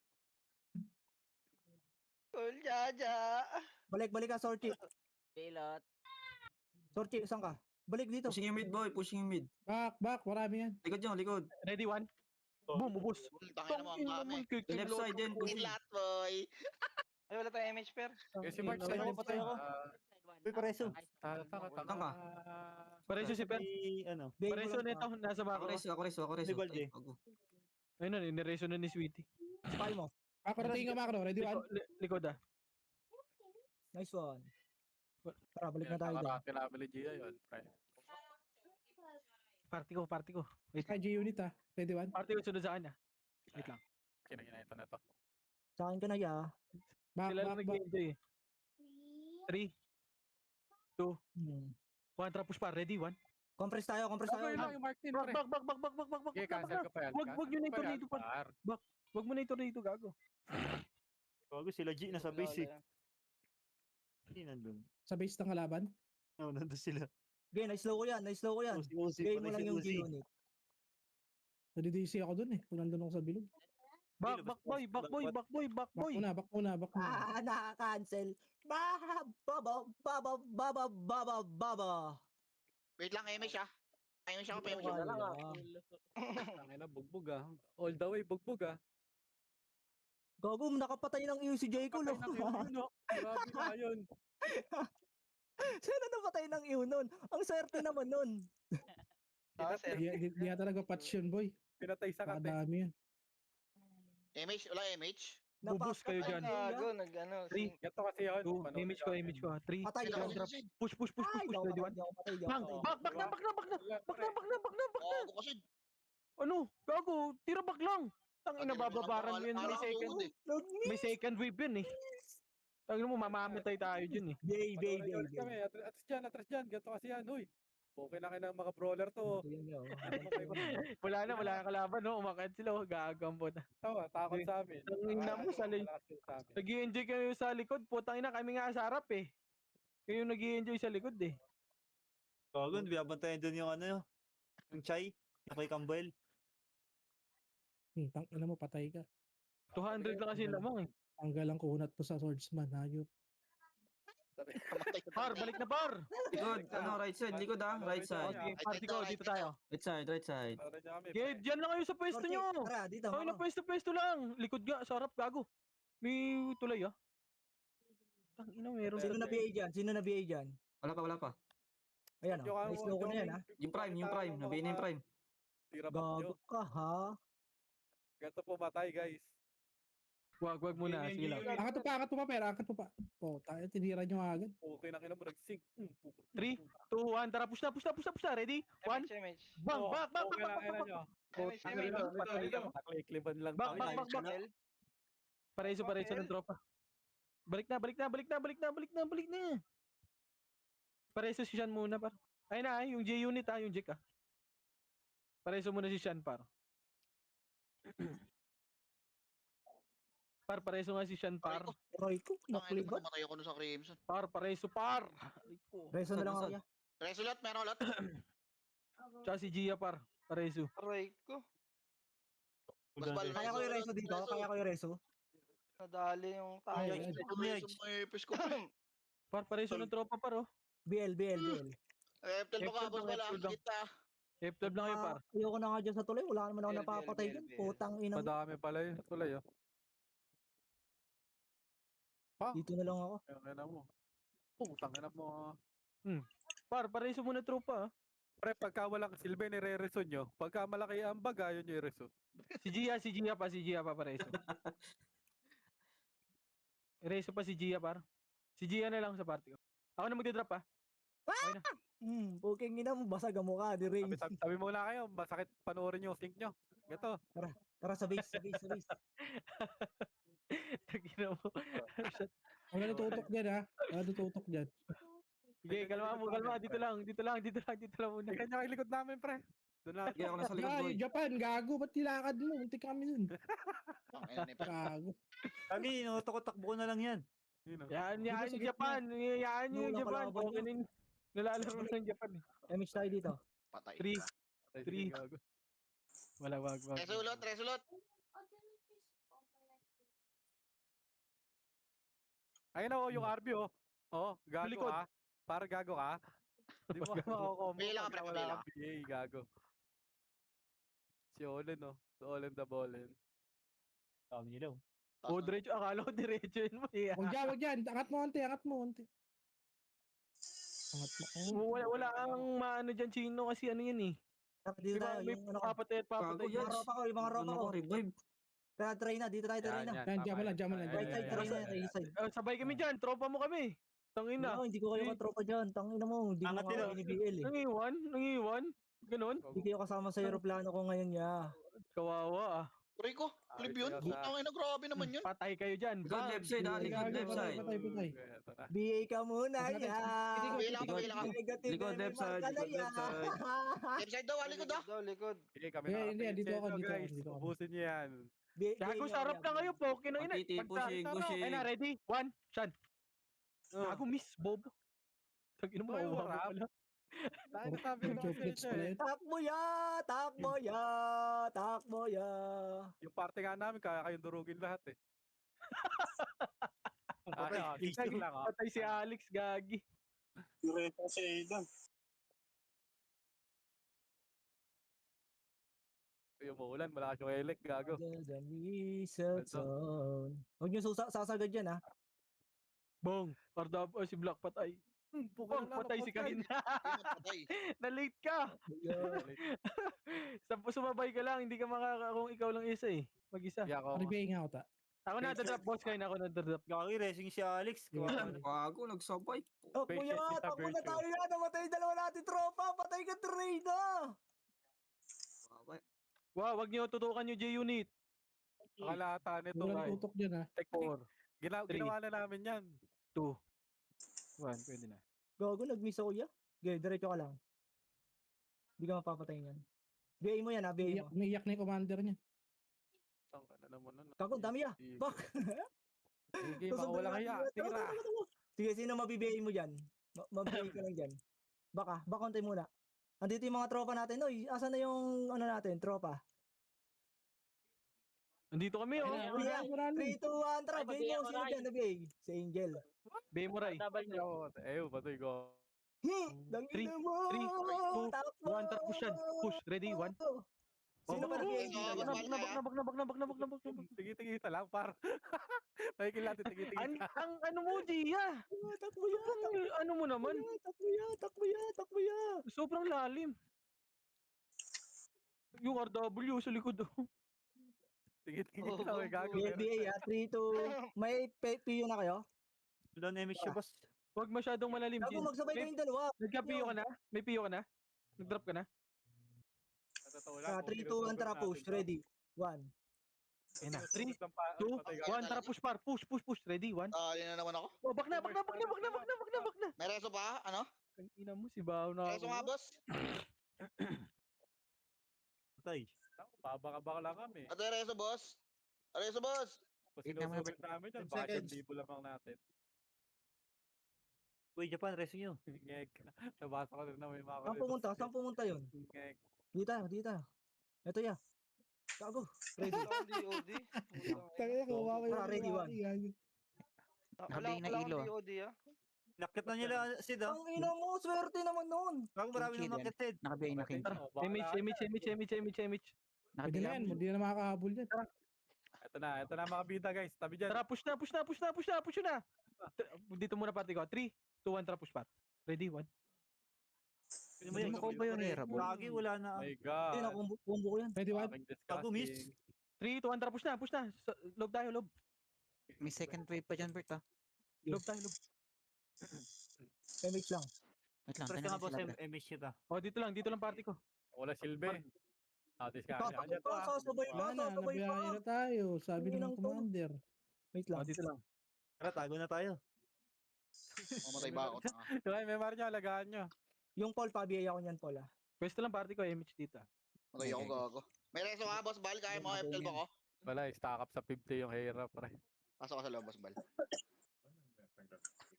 [SPEAKER 8] Tol, Jaja.
[SPEAKER 7] Balik ka, Sorchi.
[SPEAKER 3] Pilot.
[SPEAKER 7] Sorchi, saan ka? Balik dito.
[SPEAKER 10] Pushing yung mid, boy. Pushing yung mid.
[SPEAKER 12] Back, marami yan.
[SPEAKER 10] Likod nyo, likod.
[SPEAKER 4] Ready, one. Boom, ubos.
[SPEAKER 5] Tangin mo ang kami.
[SPEAKER 10] Left side din.
[SPEAKER 5] In lot, boy.
[SPEAKER 8] Ay, wala tayong MH per.
[SPEAKER 1] Eh, si Mark,
[SPEAKER 7] Ay,
[SPEAKER 1] sa'yo
[SPEAKER 7] ay,
[SPEAKER 1] patay.
[SPEAKER 7] ako. Uy, pareso.
[SPEAKER 10] Tanga.
[SPEAKER 4] Pareso si Per.
[SPEAKER 6] Ano?
[SPEAKER 7] Bigay mo
[SPEAKER 4] Pareso
[SPEAKER 7] lang
[SPEAKER 4] nito, nasa
[SPEAKER 10] Ako
[SPEAKER 4] macro.
[SPEAKER 10] reso.
[SPEAKER 6] Di Balde.
[SPEAKER 4] Ayun na, inireso na ni Sweetie.
[SPEAKER 7] Spy mo.
[SPEAKER 12] Macro, rotating ka macro. Ready, one?
[SPEAKER 4] Likod ah.
[SPEAKER 7] Nice one. Tara, balik na tayo dyan.
[SPEAKER 1] Nakarati namin ni Gia yun, pre.
[SPEAKER 4] Party ko. Wait
[SPEAKER 12] Sky
[SPEAKER 4] lang.
[SPEAKER 12] G-Unit ah. Ready, one?
[SPEAKER 4] Party ko sunod sa kanya. Wait lang.
[SPEAKER 1] Kinahinayin na to.
[SPEAKER 7] Sa akin ka na, ya.
[SPEAKER 12] Back,
[SPEAKER 4] Sila lang
[SPEAKER 12] back.
[SPEAKER 4] nag-enjoy eh. 3, 2,
[SPEAKER 7] Hmm.
[SPEAKER 4] 1, tapos pa. Ready, 1.
[SPEAKER 7] Compress tayo.
[SPEAKER 1] Okay lang yung Martin, pre.
[SPEAKER 4] Back.
[SPEAKER 1] Okay, cancel ko pa yan.
[SPEAKER 4] Wag yun na tornado pa. Wag mo na ito dito, gago.
[SPEAKER 6] Bago sila G nasa base eh. Hindi nandun.
[SPEAKER 12] Sa base ng kalaban.
[SPEAKER 6] Oo, nandun sila.
[SPEAKER 7] Okay, na-slow ko yan.
[SPEAKER 6] Uzi,
[SPEAKER 7] Bigay mo
[SPEAKER 6] patay
[SPEAKER 7] lang
[SPEAKER 6] si
[SPEAKER 7] yung
[SPEAKER 6] Uzi.
[SPEAKER 7] G-Unit.
[SPEAKER 12] Nadi-DC ako dun eh. Kung nandun ako sa bilog.
[SPEAKER 4] Back boy.
[SPEAKER 12] Back muna.
[SPEAKER 7] Nakaka-cancel. Baba.
[SPEAKER 5] Wait lang, MH ah. MH ako, PMH
[SPEAKER 7] Wala
[SPEAKER 5] ako.
[SPEAKER 7] lang.
[SPEAKER 1] Tangina, bugbog ah. All the way, bugbog ah.
[SPEAKER 7] Gago, nakapatay ng iyo si Jayco.
[SPEAKER 1] Patay na yun, no? Grabe na yun.
[SPEAKER 7] Sino napatay ng iyo nun? Ang swerte naman nun.
[SPEAKER 12] Di yata nagpa-patch yun, boy.
[SPEAKER 1] Pinatay sa kate.
[SPEAKER 12] Kadami yan.
[SPEAKER 5] MH, wala MH.
[SPEAKER 4] Bubus kayo dyan.
[SPEAKER 8] Gago, nag-ano.
[SPEAKER 4] 3,
[SPEAKER 1] Gato kasi yun.
[SPEAKER 4] 2, image ko. 3,
[SPEAKER 7] Patay
[SPEAKER 5] Ito,
[SPEAKER 7] ka.
[SPEAKER 5] ako
[SPEAKER 4] drop.
[SPEAKER 5] sin.
[SPEAKER 4] Push.
[SPEAKER 7] Ay, di ako
[SPEAKER 4] Ready, 1.
[SPEAKER 7] patay, di ako patay.
[SPEAKER 4] Bang! Back na!
[SPEAKER 5] Oo, ako kasi.
[SPEAKER 4] Ano? Gago, tira back lang. Tangina, bababaran mo yun. May second wave yun eh. Tangina mo, mamamatay tayo dyan eh.
[SPEAKER 7] Baby.
[SPEAKER 1] Atras dyan. Gato kasi yan, huy. Okay lang kayo ng mga brawler to.
[SPEAKER 4] Wala na kalaban, no? Umakit sila, oh. Gagambo na.
[SPEAKER 1] Tawa, takot sa amin.
[SPEAKER 4] Tangina mo, nag-i-enjoy kayo sa likod. Putang ina, kami nga sa harap eh. Kayo nag-i-enjoy sa likod eh.
[SPEAKER 6] Bago, biyabantayan dun yung ano yung Chai. Yung kay Campbell.
[SPEAKER 12] Tangina mo, patay ka.
[SPEAKER 4] 200 lang kasi lamang eh.
[SPEAKER 12] Tanggal ang kunat po sa swordsman, hayop.
[SPEAKER 4] Par, balik na par!
[SPEAKER 10] Likod, right side, likod ah. Right side.
[SPEAKER 4] Okay, party ko, dito tayo.
[SPEAKER 10] Right side.
[SPEAKER 4] Okay, dyan lang kayo sa pwesto nyo.
[SPEAKER 7] Tara, dito.
[SPEAKER 4] Ay, na pwesto lang. Likod nga, sarap, gago. May tulay ah. Tangina, meron.
[SPEAKER 7] Sino na BA dyan?
[SPEAKER 10] Wala pa.
[SPEAKER 7] Ayan o, na-slow ko na yan ha.
[SPEAKER 10] Yung prime. Nabihin na yung prime.
[SPEAKER 7] Gago ka ha.
[SPEAKER 1] Gato pumatay, guys.
[SPEAKER 4] Wag muna, sige lang.
[SPEAKER 12] Angat mo pa, pera. Angat mo pa. Oh, tayo, tinira nyo agad.
[SPEAKER 1] Okay na kina mo nag-sync.
[SPEAKER 4] 3, 2, 1, tara, push na. Ready? 1, bang, back.
[SPEAKER 1] Okay na kina nyo. Naklikliban lang.
[SPEAKER 4] Back. Pareso ng tropa. Balik na. Pareso si Sean muna, par. Ayun na, yung J-Unit yung Jake ah. Pareso muna si Sean, par. Pareso nga si Sean, par.
[SPEAKER 7] Roy ko, naklibat.
[SPEAKER 5] Namatay ako nun sa Crimson.
[SPEAKER 4] Pareso, par.
[SPEAKER 7] Reso na lang ako ya.
[SPEAKER 5] Reso lot, meron lot.
[SPEAKER 4] Tsaka si Gia, par. Pareso.
[SPEAKER 8] Aray ko.
[SPEAKER 5] Mas bal.
[SPEAKER 7] Kaya ko yung reso dito,
[SPEAKER 8] Nadali yung tayo.
[SPEAKER 4] Pareso ng tropa, par, oh.
[SPEAKER 7] BL.
[SPEAKER 5] F12 mo ka, boss bal. Kita.
[SPEAKER 4] F12 lang kayo, par.
[SPEAKER 7] Ayoko na nga dyan sa tuloy, wala naman ako
[SPEAKER 8] BL,
[SPEAKER 7] napapatay
[SPEAKER 8] BL,
[SPEAKER 7] dyan.
[SPEAKER 8] BL.
[SPEAKER 7] Putang ina mo.
[SPEAKER 1] Madami pala yun. Tulay, oh.
[SPEAKER 7] Dito na lang ako.
[SPEAKER 1] Okay na mo. Putang ina mo.
[SPEAKER 4] Pareso muna tropa, ah.
[SPEAKER 1] Pre, pagka walang silbi, nire-reson nyo. Pagka malaki ang bag, yun yung i-reson.
[SPEAKER 4] Si Gia pa, pareso. Reso pa si Gia, par. Si Gia na lang sa party ko. Ako na magdidrop, ah. Okay na.
[SPEAKER 7] Puking ina mo, basag ang mukha, di range.
[SPEAKER 1] Sabi muna kayo, masakit panoorin yung sync nyo. Ito.
[SPEAKER 7] Tara, sa base.
[SPEAKER 4] Tagina mo.
[SPEAKER 12] Wala natutok dyan ha.
[SPEAKER 4] Sige, kalma. Dito lang muna.
[SPEAKER 1] Kanya kayo likod namin, pre. Doon na.
[SPEAKER 10] Sige, ako nasa likod,
[SPEAKER 12] Ay,
[SPEAKER 10] boy.
[SPEAKER 12] Japan, gago. Ba't nilakad mo? Munti kami nun.
[SPEAKER 5] Ang ina ni Pat.
[SPEAKER 12] Gago.
[SPEAKER 6] Kami, inuto ko takbo ko na lang yan.
[SPEAKER 1] Yun, oh.
[SPEAKER 4] Yan
[SPEAKER 12] Dito sa
[SPEAKER 4] yung
[SPEAKER 12] gitna.
[SPEAKER 4] Japan. Yan yung
[SPEAKER 7] Wala
[SPEAKER 4] Japan.
[SPEAKER 7] kalaban
[SPEAKER 4] Okay na yung nalalaro ng Japan eh.
[SPEAKER 7] Damage tayo dito.
[SPEAKER 5] Patay.
[SPEAKER 4] 3.
[SPEAKER 1] Ay,
[SPEAKER 4] Three.
[SPEAKER 1] sige, gago.
[SPEAKER 4] Wala, wag.
[SPEAKER 5] Resulot, resulot.
[SPEAKER 1] Ayun na, oh, yung RB, oh. Oh, gago
[SPEAKER 4] Likod.
[SPEAKER 1] ka. Para gago ka. Di mo makakombo.
[SPEAKER 5] Pila ka, pre,
[SPEAKER 1] Wala
[SPEAKER 5] pila.
[SPEAKER 1] kang PA, gago. Si Olen, oh. Si Olen the Ballen.
[SPEAKER 6] Kami nila.
[SPEAKER 4] O, diretso. Akala ko diretso yun mo eh.
[SPEAKER 12] Wag yan. Angat mo onti, angat mo onti. Angat mo.
[SPEAKER 4] Wala kang maano dyan, Chino, kasi ano yan eh.
[SPEAKER 7] Dito
[SPEAKER 4] Diba,
[SPEAKER 7] tayo,
[SPEAKER 4] may
[SPEAKER 7] yung ano ko.
[SPEAKER 4] papatay at papatay.
[SPEAKER 10] Gago
[SPEAKER 7] Yung
[SPEAKER 10] yan.
[SPEAKER 7] mga ropa ko, yung mga ropa
[SPEAKER 10] Ano
[SPEAKER 7] ko.
[SPEAKER 10] ko, revive.
[SPEAKER 7] Tara, try na. Dito tayo, try na.
[SPEAKER 12] Yan, diyan mo lang, diyan mo lang.
[SPEAKER 7] Right side, try na, right side.
[SPEAKER 4] Sabay kami dyan, tropa mo kami. Tangina.
[SPEAKER 7] No, hindi ko kayo katropa dyan. Tangina mo, hindi mo
[SPEAKER 6] Angat
[SPEAKER 7] nga
[SPEAKER 6] nila.
[SPEAKER 7] kayo ni BL eh.
[SPEAKER 4] Nangiwan. Ganon.
[SPEAKER 7] Hindi kayo kasama sa aeroplano ko ngayon ya.
[SPEAKER 4] Kawawa ah.
[SPEAKER 5] Pre ko, clip yun. Ang ina, grabe naman yun.
[SPEAKER 4] Patay kayo dyan.
[SPEAKER 10] Likod left side, likod left side.
[SPEAKER 12] Patay.
[SPEAKER 7] BA ka muna
[SPEAKER 12] Patay.
[SPEAKER 7] ya.
[SPEAKER 5] Pila ka, pila ka.
[SPEAKER 10] Likod left side, likod left side.
[SPEAKER 5] Left side daw, alikod ah.
[SPEAKER 8] Likod.
[SPEAKER 1] Sige, kami
[SPEAKER 12] Eh,
[SPEAKER 1] na.
[SPEAKER 12] hindi, dito ako, dito ako,
[SPEAKER 1] guys.
[SPEAKER 12] dito ako.
[SPEAKER 1] Ubusin niyo yan.
[SPEAKER 4] Gago, sarap na kayo, Poke na ina.
[SPEAKER 10] Patiti, pushing, pushing.
[SPEAKER 4] Ay na, ready? 1, shot. Gago, miss, Bob. Tag-ina mo,
[SPEAKER 1] Ay,
[SPEAKER 4] nakuha
[SPEAKER 1] warap.
[SPEAKER 4] mo pala.
[SPEAKER 1] Tayo na sabi ko
[SPEAKER 12] Joke
[SPEAKER 1] sa
[SPEAKER 12] hits
[SPEAKER 1] inyo
[SPEAKER 12] pala
[SPEAKER 1] eh.
[SPEAKER 12] yun.
[SPEAKER 7] Takbo ya, takbo ya, takbo ya.
[SPEAKER 1] Yung parte nga namin, kaya kayong durugin lahat eh. Ay,
[SPEAKER 6] Patay.
[SPEAKER 1] sige lang, oh.
[SPEAKER 4] Patay si Alex, gagi.
[SPEAKER 1] Yung muulan, malakas yung elek, gago.
[SPEAKER 7] The missile zone. Huwag niyo sasagad yan ha.
[SPEAKER 4] Bong, Ardab, si Black patay. Bong, patay si Kahin.
[SPEAKER 5] Patay.
[SPEAKER 4] Na-late ka. Sumabay ka lang, hindi ka kung ikaw lang isa eh. Mag-isa.
[SPEAKER 1] Kaya ako,
[SPEAKER 12] Ribay nga ako ta.
[SPEAKER 4] Ako na drop boss, kayo na ako na drop.
[SPEAKER 6] Gagi, racing si Alex.
[SPEAKER 10] Gago, nagsabay.
[SPEAKER 7] Takbo
[SPEAKER 1] Patience
[SPEAKER 7] ya,
[SPEAKER 1] is a
[SPEAKER 7] takbo na
[SPEAKER 1] virtue.
[SPEAKER 7] tayo ya. Namatay dalawa natin tropa. Patay ka trade na.
[SPEAKER 4] Wow, wag niyo tutukan yung J-Unit.
[SPEAKER 1] kalahatan nito
[SPEAKER 12] Walang
[SPEAKER 1] guys.
[SPEAKER 12] tutok dyan ha.
[SPEAKER 1] Technique.
[SPEAKER 4] 4, 3.
[SPEAKER 1] Ginawa na namin yan.
[SPEAKER 4] 2, 1, pwede na.
[SPEAKER 7] Gago, nag-miss ako ya. Okay, diretso ka lang. Hindi ka mapapatayin yan. BA mo yan ha, BA mo.
[SPEAKER 12] Umiiyak na yung commander niya.
[SPEAKER 1] Ang ano naman nun.
[SPEAKER 7] Gago, dami ya. Bak.
[SPEAKER 1] Sige, baka wala kaya. Tira.
[SPEAKER 7] Sige, sino mabibigay mo dyan? Mabibigay ka lang dyan. Baka kontay muna. Andito yung mga tropa natin. Oy, asan na yung ano natin, tropa?
[SPEAKER 4] Andito kami oh.
[SPEAKER 7] Yeah, 3, 2, 1, tara. Bigay mo, sino dyan nabigay? Si Angel.
[SPEAKER 4] Bay mo ray.
[SPEAKER 1] Ayaw, batoy ko.
[SPEAKER 7] Dangin na mo!
[SPEAKER 4] 3, 2, 1, tara push yan. Push, ready, 1.
[SPEAKER 7] Sino ba nabigay?
[SPEAKER 1] Tigi-tigi lang, par. Nakikil natin, tigi-tigi.
[SPEAKER 4] Ang ano mo, Gia?
[SPEAKER 7] Takbo ya!
[SPEAKER 4] Ano mo naman?
[SPEAKER 7] Takbo ya!
[SPEAKER 4] Sobrang lalim. Yung RW sa likod oh.
[SPEAKER 1] Tigi-tigi lang, may gago.
[SPEAKER 7] BA ha, 3, 2, may PU na kayo?
[SPEAKER 6] Wala na image siya, boss.
[SPEAKER 4] Huwag masyadong malalim.
[SPEAKER 7] Gago, magsabay kayong dalawa.
[SPEAKER 4] Nagka-PO ka na? May PO ka na? Nag-drop ka na?
[SPEAKER 7] 3, 2, 1, tara push. Ready. 1.
[SPEAKER 4] Ayun na. 3, 2, 1, tara push par. Push. Ready, 1.
[SPEAKER 5] Alin na naman ako.
[SPEAKER 4] Oh, back na.
[SPEAKER 5] May reso pa? Ano?
[SPEAKER 4] Ang ina mo, si Bao na
[SPEAKER 5] Reso nga, boss.
[SPEAKER 6] Patay.
[SPEAKER 1] Babaka-baka lang kami.
[SPEAKER 5] Ato yung reso, boss. Reso, boss.
[SPEAKER 1] Kung sinusubit namin yan, baka
[SPEAKER 9] seconds.
[SPEAKER 1] 1,000 lamang natin.
[SPEAKER 6] Uy, Japan, racing nyo.
[SPEAKER 1] Ngek. Nabasa ko rin na may mga
[SPEAKER 7] Saan pumunta yun?
[SPEAKER 1] Ngek.
[SPEAKER 7] Dito tayo. Ito ya. Gago. Ready.
[SPEAKER 8] DOD.
[SPEAKER 12] Kaya ko, mamaya.
[SPEAKER 7] Tara, ready, 1.
[SPEAKER 11] Nakabihin na ilo.
[SPEAKER 8] DOD ah.
[SPEAKER 6] Nakit na nila, Sid, ah.
[SPEAKER 7] Ang ina mo, swerte naman nun.
[SPEAKER 6] Bago marami
[SPEAKER 11] Kill
[SPEAKER 6] nang
[SPEAKER 11] yan.
[SPEAKER 6] nakit, Sid.
[SPEAKER 11] Nakabihin na king.
[SPEAKER 4] Image.
[SPEAKER 12] Pwede na yan, hindi na makakahabol yan.
[SPEAKER 1] Ito na mga bida guys. Tabi dyan.
[SPEAKER 4] Tara, push na. Dito muna pati ko. 3, 2, 1, tara push par. Ready, 1.
[SPEAKER 11] Hindi mo ko ba yun, Hera, boy?
[SPEAKER 6] Lagi, wala na.
[SPEAKER 1] My
[SPEAKER 7] Hindi
[SPEAKER 1] God.
[SPEAKER 7] na, combo ko yan.
[SPEAKER 12] Pwede ba?
[SPEAKER 1] Fucking
[SPEAKER 6] Bago, miss.
[SPEAKER 1] disgusting.
[SPEAKER 4] 3, 2, 1, tara push na. Lob tayo, lob.
[SPEAKER 11] May second wave pa dyan, Bert, ah.
[SPEAKER 4] Lob tayo, lob.
[SPEAKER 7] MH lang.
[SPEAKER 11] Wait lang,
[SPEAKER 6] Press ka
[SPEAKER 11] tanan
[SPEAKER 6] nga,
[SPEAKER 11] na
[SPEAKER 6] boss,
[SPEAKER 11] sila, Bert.
[SPEAKER 6] image kita.
[SPEAKER 4] Oh, dito lang party ko.
[SPEAKER 1] Wala silbi. Disgusting.
[SPEAKER 7] Sasabay
[SPEAKER 12] Wala na, nabiyahe na tayo. Sabi ng
[SPEAKER 7] Inang to.
[SPEAKER 12] commander.
[SPEAKER 7] Wait
[SPEAKER 4] Oh,
[SPEAKER 7] lang.
[SPEAKER 4] dito lang.
[SPEAKER 6] Tara, tago na tayo.
[SPEAKER 5] Mamatay ba ako?
[SPEAKER 1] May memory nyo, alagaan nyo.
[SPEAKER 7] Yung Paul, pabiyay ako niyan, Paul ah.
[SPEAKER 4] Pwesto lang party ko, MH dito.
[SPEAKER 5] Okay, ako gago. May reso ka, boss Bal? Kaya mo FL ko?
[SPEAKER 1] Wala, stack up sa 50 yung Hera, pre.
[SPEAKER 5] Pasok ka sa loob, boss Bal.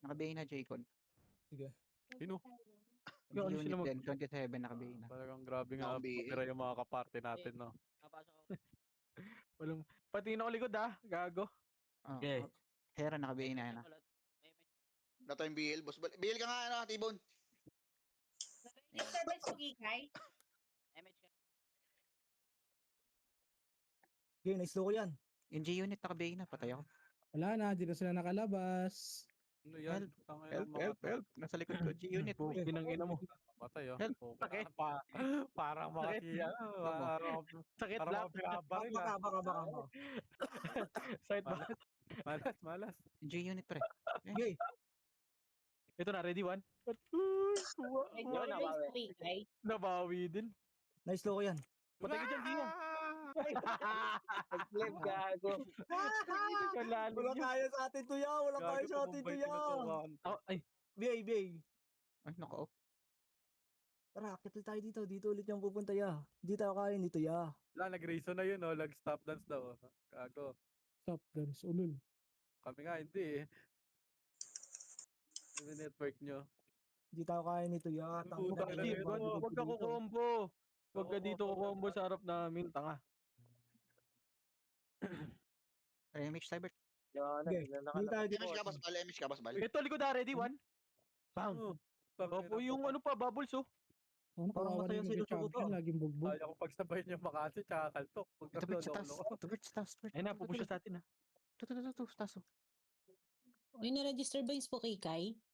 [SPEAKER 11] Nakabihin na, Jaycon.
[SPEAKER 7] Sige.
[SPEAKER 1] Sino?
[SPEAKER 4] Yung ano
[SPEAKER 11] Unit
[SPEAKER 4] sila
[SPEAKER 11] din, 27 nakabihin na.
[SPEAKER 1] Talagang grabe nga
[SPEAKER 5] Zombie.
[SPEAKER 1] pumira yung mga kaparte natin, no?
[SPEAKER 3] Kapasok ako.
[SPEAKER 4] Walang, pati na ako likod gago.
[SPEAKER 11] Oh,
[SPEAKER 10] Okay.
[SPEAKER 11] Hera nakabihin na yan.
[SPEAKER 3] Ulit.
[SPEAKER 5] Dato yung BL, boss Bal. BL ka nga, ano, T-Bone.
[SPEAKER 3] MH ka.
[SPEAKER 7] Okay, nice ko yan.
[SPEAKER 11] Yung G-Unit nakabihin na, patay ako.
[SPEAKER 12] Wala na, di na sila nakalabas.
[SPEAKER 1] Ano yan?
[SPEAKER 11] Help. Nasa likod ko, G-Unit.
[SPEAKER 4] Pinang ina mo.
[SPEAKER 1] Patay, oh.
[SPEAKER 11] Help.
[SPEAKER 1] Okay. Parang mga
[SPEAKER 4] Sakit. Sakit
[SPEAKER 1] parang
[SPEAKER 4] lang.
[SPEAKER 1] mga pinabaril, ah.
[SPEAKER 7] Baka.
[SPEAKER 4] Side ba?
[SPEAKER 1] Malas.
[SPEAKER 11] G-Unit pre.
[SPEAKER 7] Okay.
[SPEAKER 4] Ito na, ready one?
[SPEAKER 3] Yun, nabawi.
[SPEAKER 4] Nabawi din.
[SPEAKER 7] Nice ko yan.
[SPEAKER 4] Patay ka dyan, Gia.
[SPEAKER 3] Nag-flip, gago.
[SPEAKER 4] Kalalim
[SPEAKER 7] Wala
[SPEAKER 4] yun.
[SPEAKER 7] kaya sa atin to ya. Wala kaya sa atin to ya.
[SPEAKER 4] Oh, ay,
[SPEAKER 7] BA.
[SPEAKER 11] Ay, nako.
[SPEAKER 7] Tara, akit tayo dito. Dito ulit yung pupunta ya. Hindi tayo kaya dito ya.
[SPEAKER 1] Wala, nag-reason na yun, oh. Nag-stop dance daw. Oh. Gago.
[SPEAKER 12] Stop dance, ulul.
[SPEAKER 1] Kami nga, hindi eh. Yung network nyo.
[SPEAKER 7] Hindi tayo kaya nito ya. Tangina,
[SPEAKER 1] Puta,
[SPEAKER 7] kailangan
[SPEAKER 1] G,
[SPEAKER 7] bago
[SPEAKER 4] Huwag
[SPEAKER 7] dito.
[SPEAKER 4] ka kukombo. Huwag ka dito kukombo sa harap namin, tanga.
[SPEAKER 11] MH Cyber.
[SPEAKER 7] Okay, hindi tayo dito.
[SPEAKER 5] MH ka, boss Bal. MH ka, boss Bal.
[SPEAKER 4] Ito, likod ready one. Bang. Opo, yung ano pa, bubble so.
[SPEAKER 12] Ano,
[SPEAKER 7] Parang
[SPEAKER 12] kawawa
[SPEAKER 7] masaya
[SPEAKER 12] na
[SPEAKER 7] si
[SPEAKER 12] yung
[SPEAKER 7] Lucho ko
[SPEAKER 12] champion,
[SPEAKER 7] to.
[SPEAKER 12] laging bugbog.
[SPEAKER 1] Kaya ko pagsabayin yung Makati tsaka Kaltok. Pag
[SPEAKER 11] Ito bird sa taas.
[SPEAKER 1] nalololo ko.
[SPEAKER 11] Ito bird sa taas.
[SPEAKER 4] Ayun na, pupusya sa atin ha.
[SPEAKER 11] Ito, sa taas.
[SPEAKER 2] May na-register ba yung Spokay?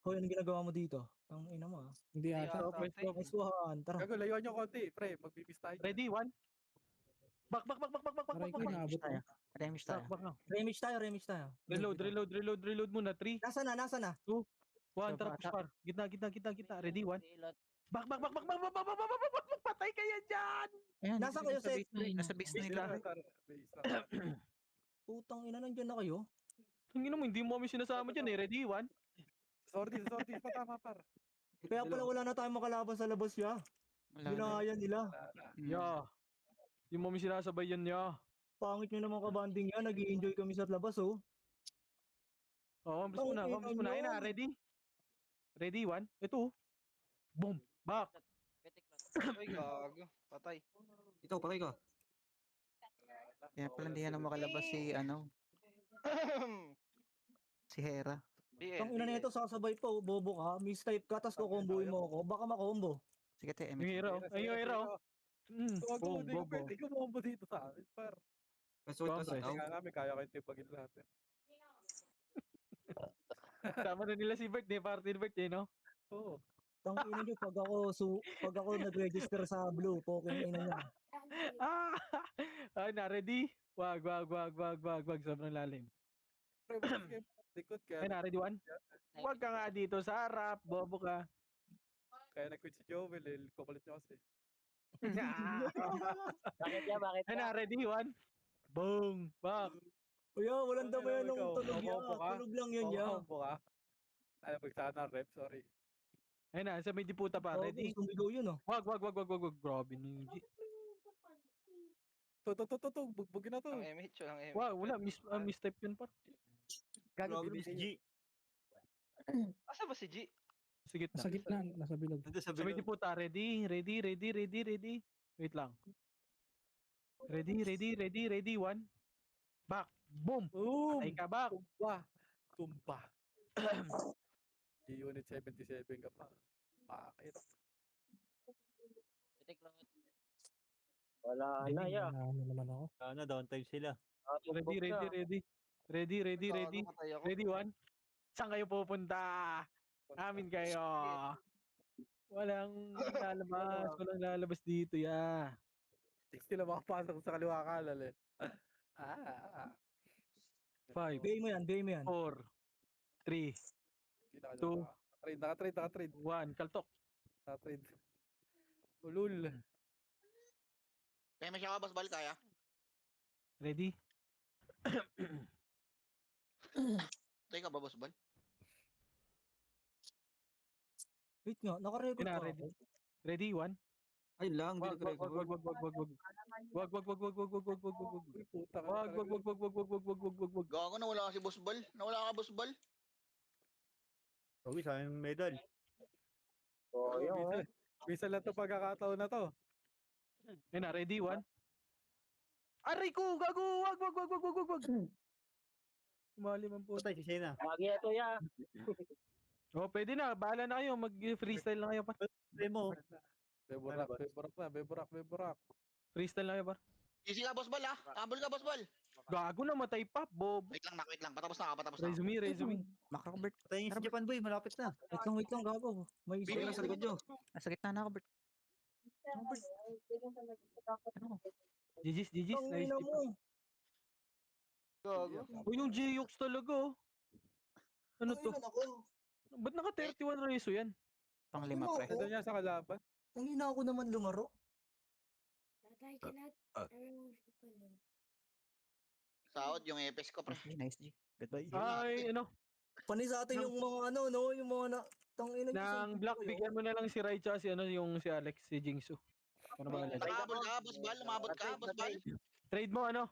[SPEAKER 7] Hoy, anong ginagawa mo dito? Tang ina mo ah.
[SPEAKER 12] Hindi ata.
[SPEAKER 7] Nice one. Tara.
[SPEAKER 1] Gago, layuan nyo konti, pre. Magbibis tayo.
[SPEAKER 4] Ready one. Back.
[SPEAKER 12] Aray ko, inaabot ko.
[SPEAKER 11] MH tayo.
[SPEAKER 4] Back na.
[SPEAKER 7] Remix tayo.
[SPEAKER 4] Reload muna. 3,
[SPEAKER 7] Nasa na?
[SPEAKER 4] 1, tara, push par. Gitna. Ready, 1. Back. Patay kayo dyan!
[SPEAKER 11] Ayan,
[SPEAKER 7] Nasa
[SPEAKER 11] dito
[SPEAKER 7] kayo,
[SPEAKER 11] sa
[SPEAKER 7] Seth?
[SPEAKER 11] base na- Nasa base na nila.
[SPEAKER 7] Putang ina, nandiyan na kayo.
[SPEAKER 4] Tingin mo, hindi mo kami sinasama dyan eh. Ready, 1.
[SPEAKER 1] Sorry, patama par.
[SPEAKER 7] Kaya pala wala na tayong makalaban sa labas ya.
[SPEAKER 11] Wala na.
[SPEAKER 7] Ginaya nila.
[SPEAKER 4] Yeah. Hindi mo kami sinasabay yan, yeah.
[SPEAKER 7] Pangit nyo naman kabanding yan. Nag-i-enjoy kami sa labas oh.
[SPEAKER 4] Mabilis muna. Ayun na, ready? Ready, 1. Ito. Boom. Back.
[SPEAKER 8] Ay, gago. Patay.
[SPEAKER 10] Ito, patay ka.
[SPEAKER 11] Kaya pala hindi yan na makalabas si si Hera.
[SPEAKER 7] Tang ina nito sasabay pa, oh. Bobo ka. Mistype ka, tas kukomboin mo ako. Baka makombo.
[SPEAKER 11] Sige te,
[SPEAKER 4] Yung
[SPEAKER 11] MH.
[SPEAKER 4] hero. Ay, yung hero.
[SPEAKER 1] Gago, hindi ko
[SPEAKER 4] Bobo.
[SPEAKER 1] pwede kumombo dito sa amin, par.
[SPEAKER 10] Let's wait
[SPEAKER 4] Siyempre.
[SPEAKER 10] daw.
[SPEAKER 1] Kaya namin, kaya kayo tipagin lahat. Eh.
[SPEAKER 4] Tama na nila si Bert, eh. Party ni Bert, eh, no?
[SPEAKER 1] Oo.
[SPEAKER 7] Tang ina nyo, pag ako nag-register sa Blue, poking ina nyo.
[SPEAKER 4] Ay na, ready? Wag. Sobrang lalim.
[SPEAKER 1] Pre, mas kayo likod kaya.
[SPEAKER 4] Ay na, ready, 1. Wag ka nga dito sa harap. Bobo ka.
[SPEAKER 1] Kaya nag-quit si Joel, eh. Kukulit nyo kasi.
[SPEAKER 3] Bakit yan?
[SPEAKER 4] Ay na, ready, 1. Boom. Back.
[SPEAKER 7] Kuya, walang damayan ng
[SPEAKER 1] Ikaw,
[SPEAKER 7] tulog ya.
[SPEAKER 1] kukombo ka?
[SPEAKER 7] Tulog lang yun ya.
[SPEAKER 1] Kukombo ka? Ay, pagsana rep, sorry.
[SPEAKER 4] Ay na, sa may diputa pa. Ready?
[SPEAKER 7] Sumigaw yun oh.
[SPEAKER 4] Wag. Grabe ni G.
[SPEAKER 1] To, bugbugin na to.
[SPEAKER 8] Ang MH, walang MH.
[SPEAKER 4] Wow, wala. Mistype yun pa.
[SPEAKER 6] Gago,
[SPEAKER 1] Gago,
[SPEAKER 6] Miss G.
[SPEAKER 8] Asa ba si G?
[SPEAKER 4] Sige na.
[SPEAKER 12] Sa gitna, nasa bilog.
[SPEAKER 6] Nandun sa
[SPEAKER 4] Sa may
[SPEAKER 6] bilog.
[SPEAKER 4] diputa. Ready? Wait lang. Ready, 1. Back. Boom.
[SPEAKER 1] Boom!
[SPEAKER 4] Ay ka back.
[SPEAKER 1] Tumba. Unit 77 ka pa. Bakit?
[SPEAKER 3] Wala na, ya.
[SPEAKER 12] Ano naman ako.
[SPEAKER 6] Ano, downtime sila.
[SPEAKER 4] Ready.
[SPEAKER 8] Gago, patay ako.
[SPEAKER 4] Ready, 1. Saan kayo pupunta? Amin kayo. Walang lalabas dito, ya.
[SPEAKER 1] Hindi sila makapasok sa kaliwa kalal eh.
[SPEAKER 4] 5,
[SPEAKER 7] Bay mo yan.
[SPEAKER 4] 4, 3, Two.
[SPEAKER 1] Nakatrade.
[SPEAKER 4] 1. Kaltok.
[SPEAKER 1] Nakatrade. Ulul.
[SPEAKER 5] Kaya may siya ka, boss Bal, kaya?
[SPEAKER 4] Ready?
[SPEAKER 5] Tayo ka ba, boss Bal?
[SPEAKER 7] Wait nga, nakarecord
[SPEAKER 4] Yun na,
[SPEAKER 7] pa
[SPEAKER 4] ready.
[SPEAKER 7] ako.
[SPEAKER 4] Ready, 1.
[SPEAKER 10] Ay lang,
[SPEAKER 4] Wag,
[SPEAKER 10] hindi
[SPEAKER 4] wag, wag, wag, wag, wag, wag, wag. Wag, wag, wag, wag, wag, wag, wag, wag, wag, wag.
[SPEAKER 1] Uy, puta ka
[SPEAKER 4] Wag, wag,
[SPEAKER 1] talaga.
[SPEAKER 4] wag, wag, wag, wag, wag, wag, wag, wag, wag.
[SPEAKER 5] Gago, nawala ka si Boss Bal. Nawala ka, Boss Bal.
[SPEAKER 6] Okay, sa yung medal.
[SPEAKER 3] Oh, yun.
[SPEAKER 1] Bisa lang to pagkakataon na to.
[SPEAKER 4] Ayun na, ready, 1. Aray ko, gago, wag, wag, wag, wag, wag, wag, wag. Mali man po.
[SPEAKER 6] Patay si Shayna.
[SPEAKER 3] Lagi ito ya.
[SPEAKER 4] Oh, pwede na, bahala na kayo, mag-freestyle na kayo, par.
[SPEAKER 6] Patay mo.
[SPEAKER 1] Beburak,
[SPEAKER 6] Ano ba?
[SPEAKER 1] beburak na, beburak, beburak.
[SPEAKER 4] Freestyle na kayo, par.
[SPEAKER 5] Easy ka, Boss Bal, ha? Habol ka, Boss Bal.
[SPEAKER 4] Gago na, matay pa, bob.
[SPEAKER 5] Wait lang, wait lang. Patapos na ka, patapos na ka.
[SPEAKER 4] Resume, resume.
[SPEAKER 11] Macro Bert.
[SPEAKER 6] Patay yung si Japan boy, malapit na.
[SPEAKER 7] Wait lang, gago. May
[SPEAKER 5] Bibi,
[SPEAKER 10] Wala sa likod nyo.
[SPEAKER 11] Nasa gitna na ako, Bert.
[SPEAKER 4] GG's, GG's,
[SPEAKER 7] Ang
[SPEAKER 4] nice.
[SPEAKER 7] ina mo.
[SPEAKER 8] Gago.
[SPEAKER 4] Oh, yung J-Yox talaga, oh. Ano to?
[SPEAKER 7] Ako.
[SPEAKER 4] Ba't naka 31 reso yan?
[SPEAKER 11] Pang 5, pre.
[SPEAKER 1] Ito niya sa kalaban.
[SPEAKER 7] Ang ina ako naman lumaro.
[SPEAKER 5] Sahod yung EPS ko, pre.
[SPEAKER 11] Okay, nice, G. Goodbye.
[SPEAKER 4] Ay, ano?
[SPEAKER 7] Panay sa atin yung mga ano, no? Yung mga na... Tangina
[SPEAKER 4] Nang Black, bigyan mo na lang si Rai tsaka si, ano, yung si Alex, si Jingsu. Ano ba nila?
[SPEAKER 5] Nakahabol ka, Boss Bal. Lumabot ka, Boss Bal.
[SPEAKER 4] Trade mo, ano?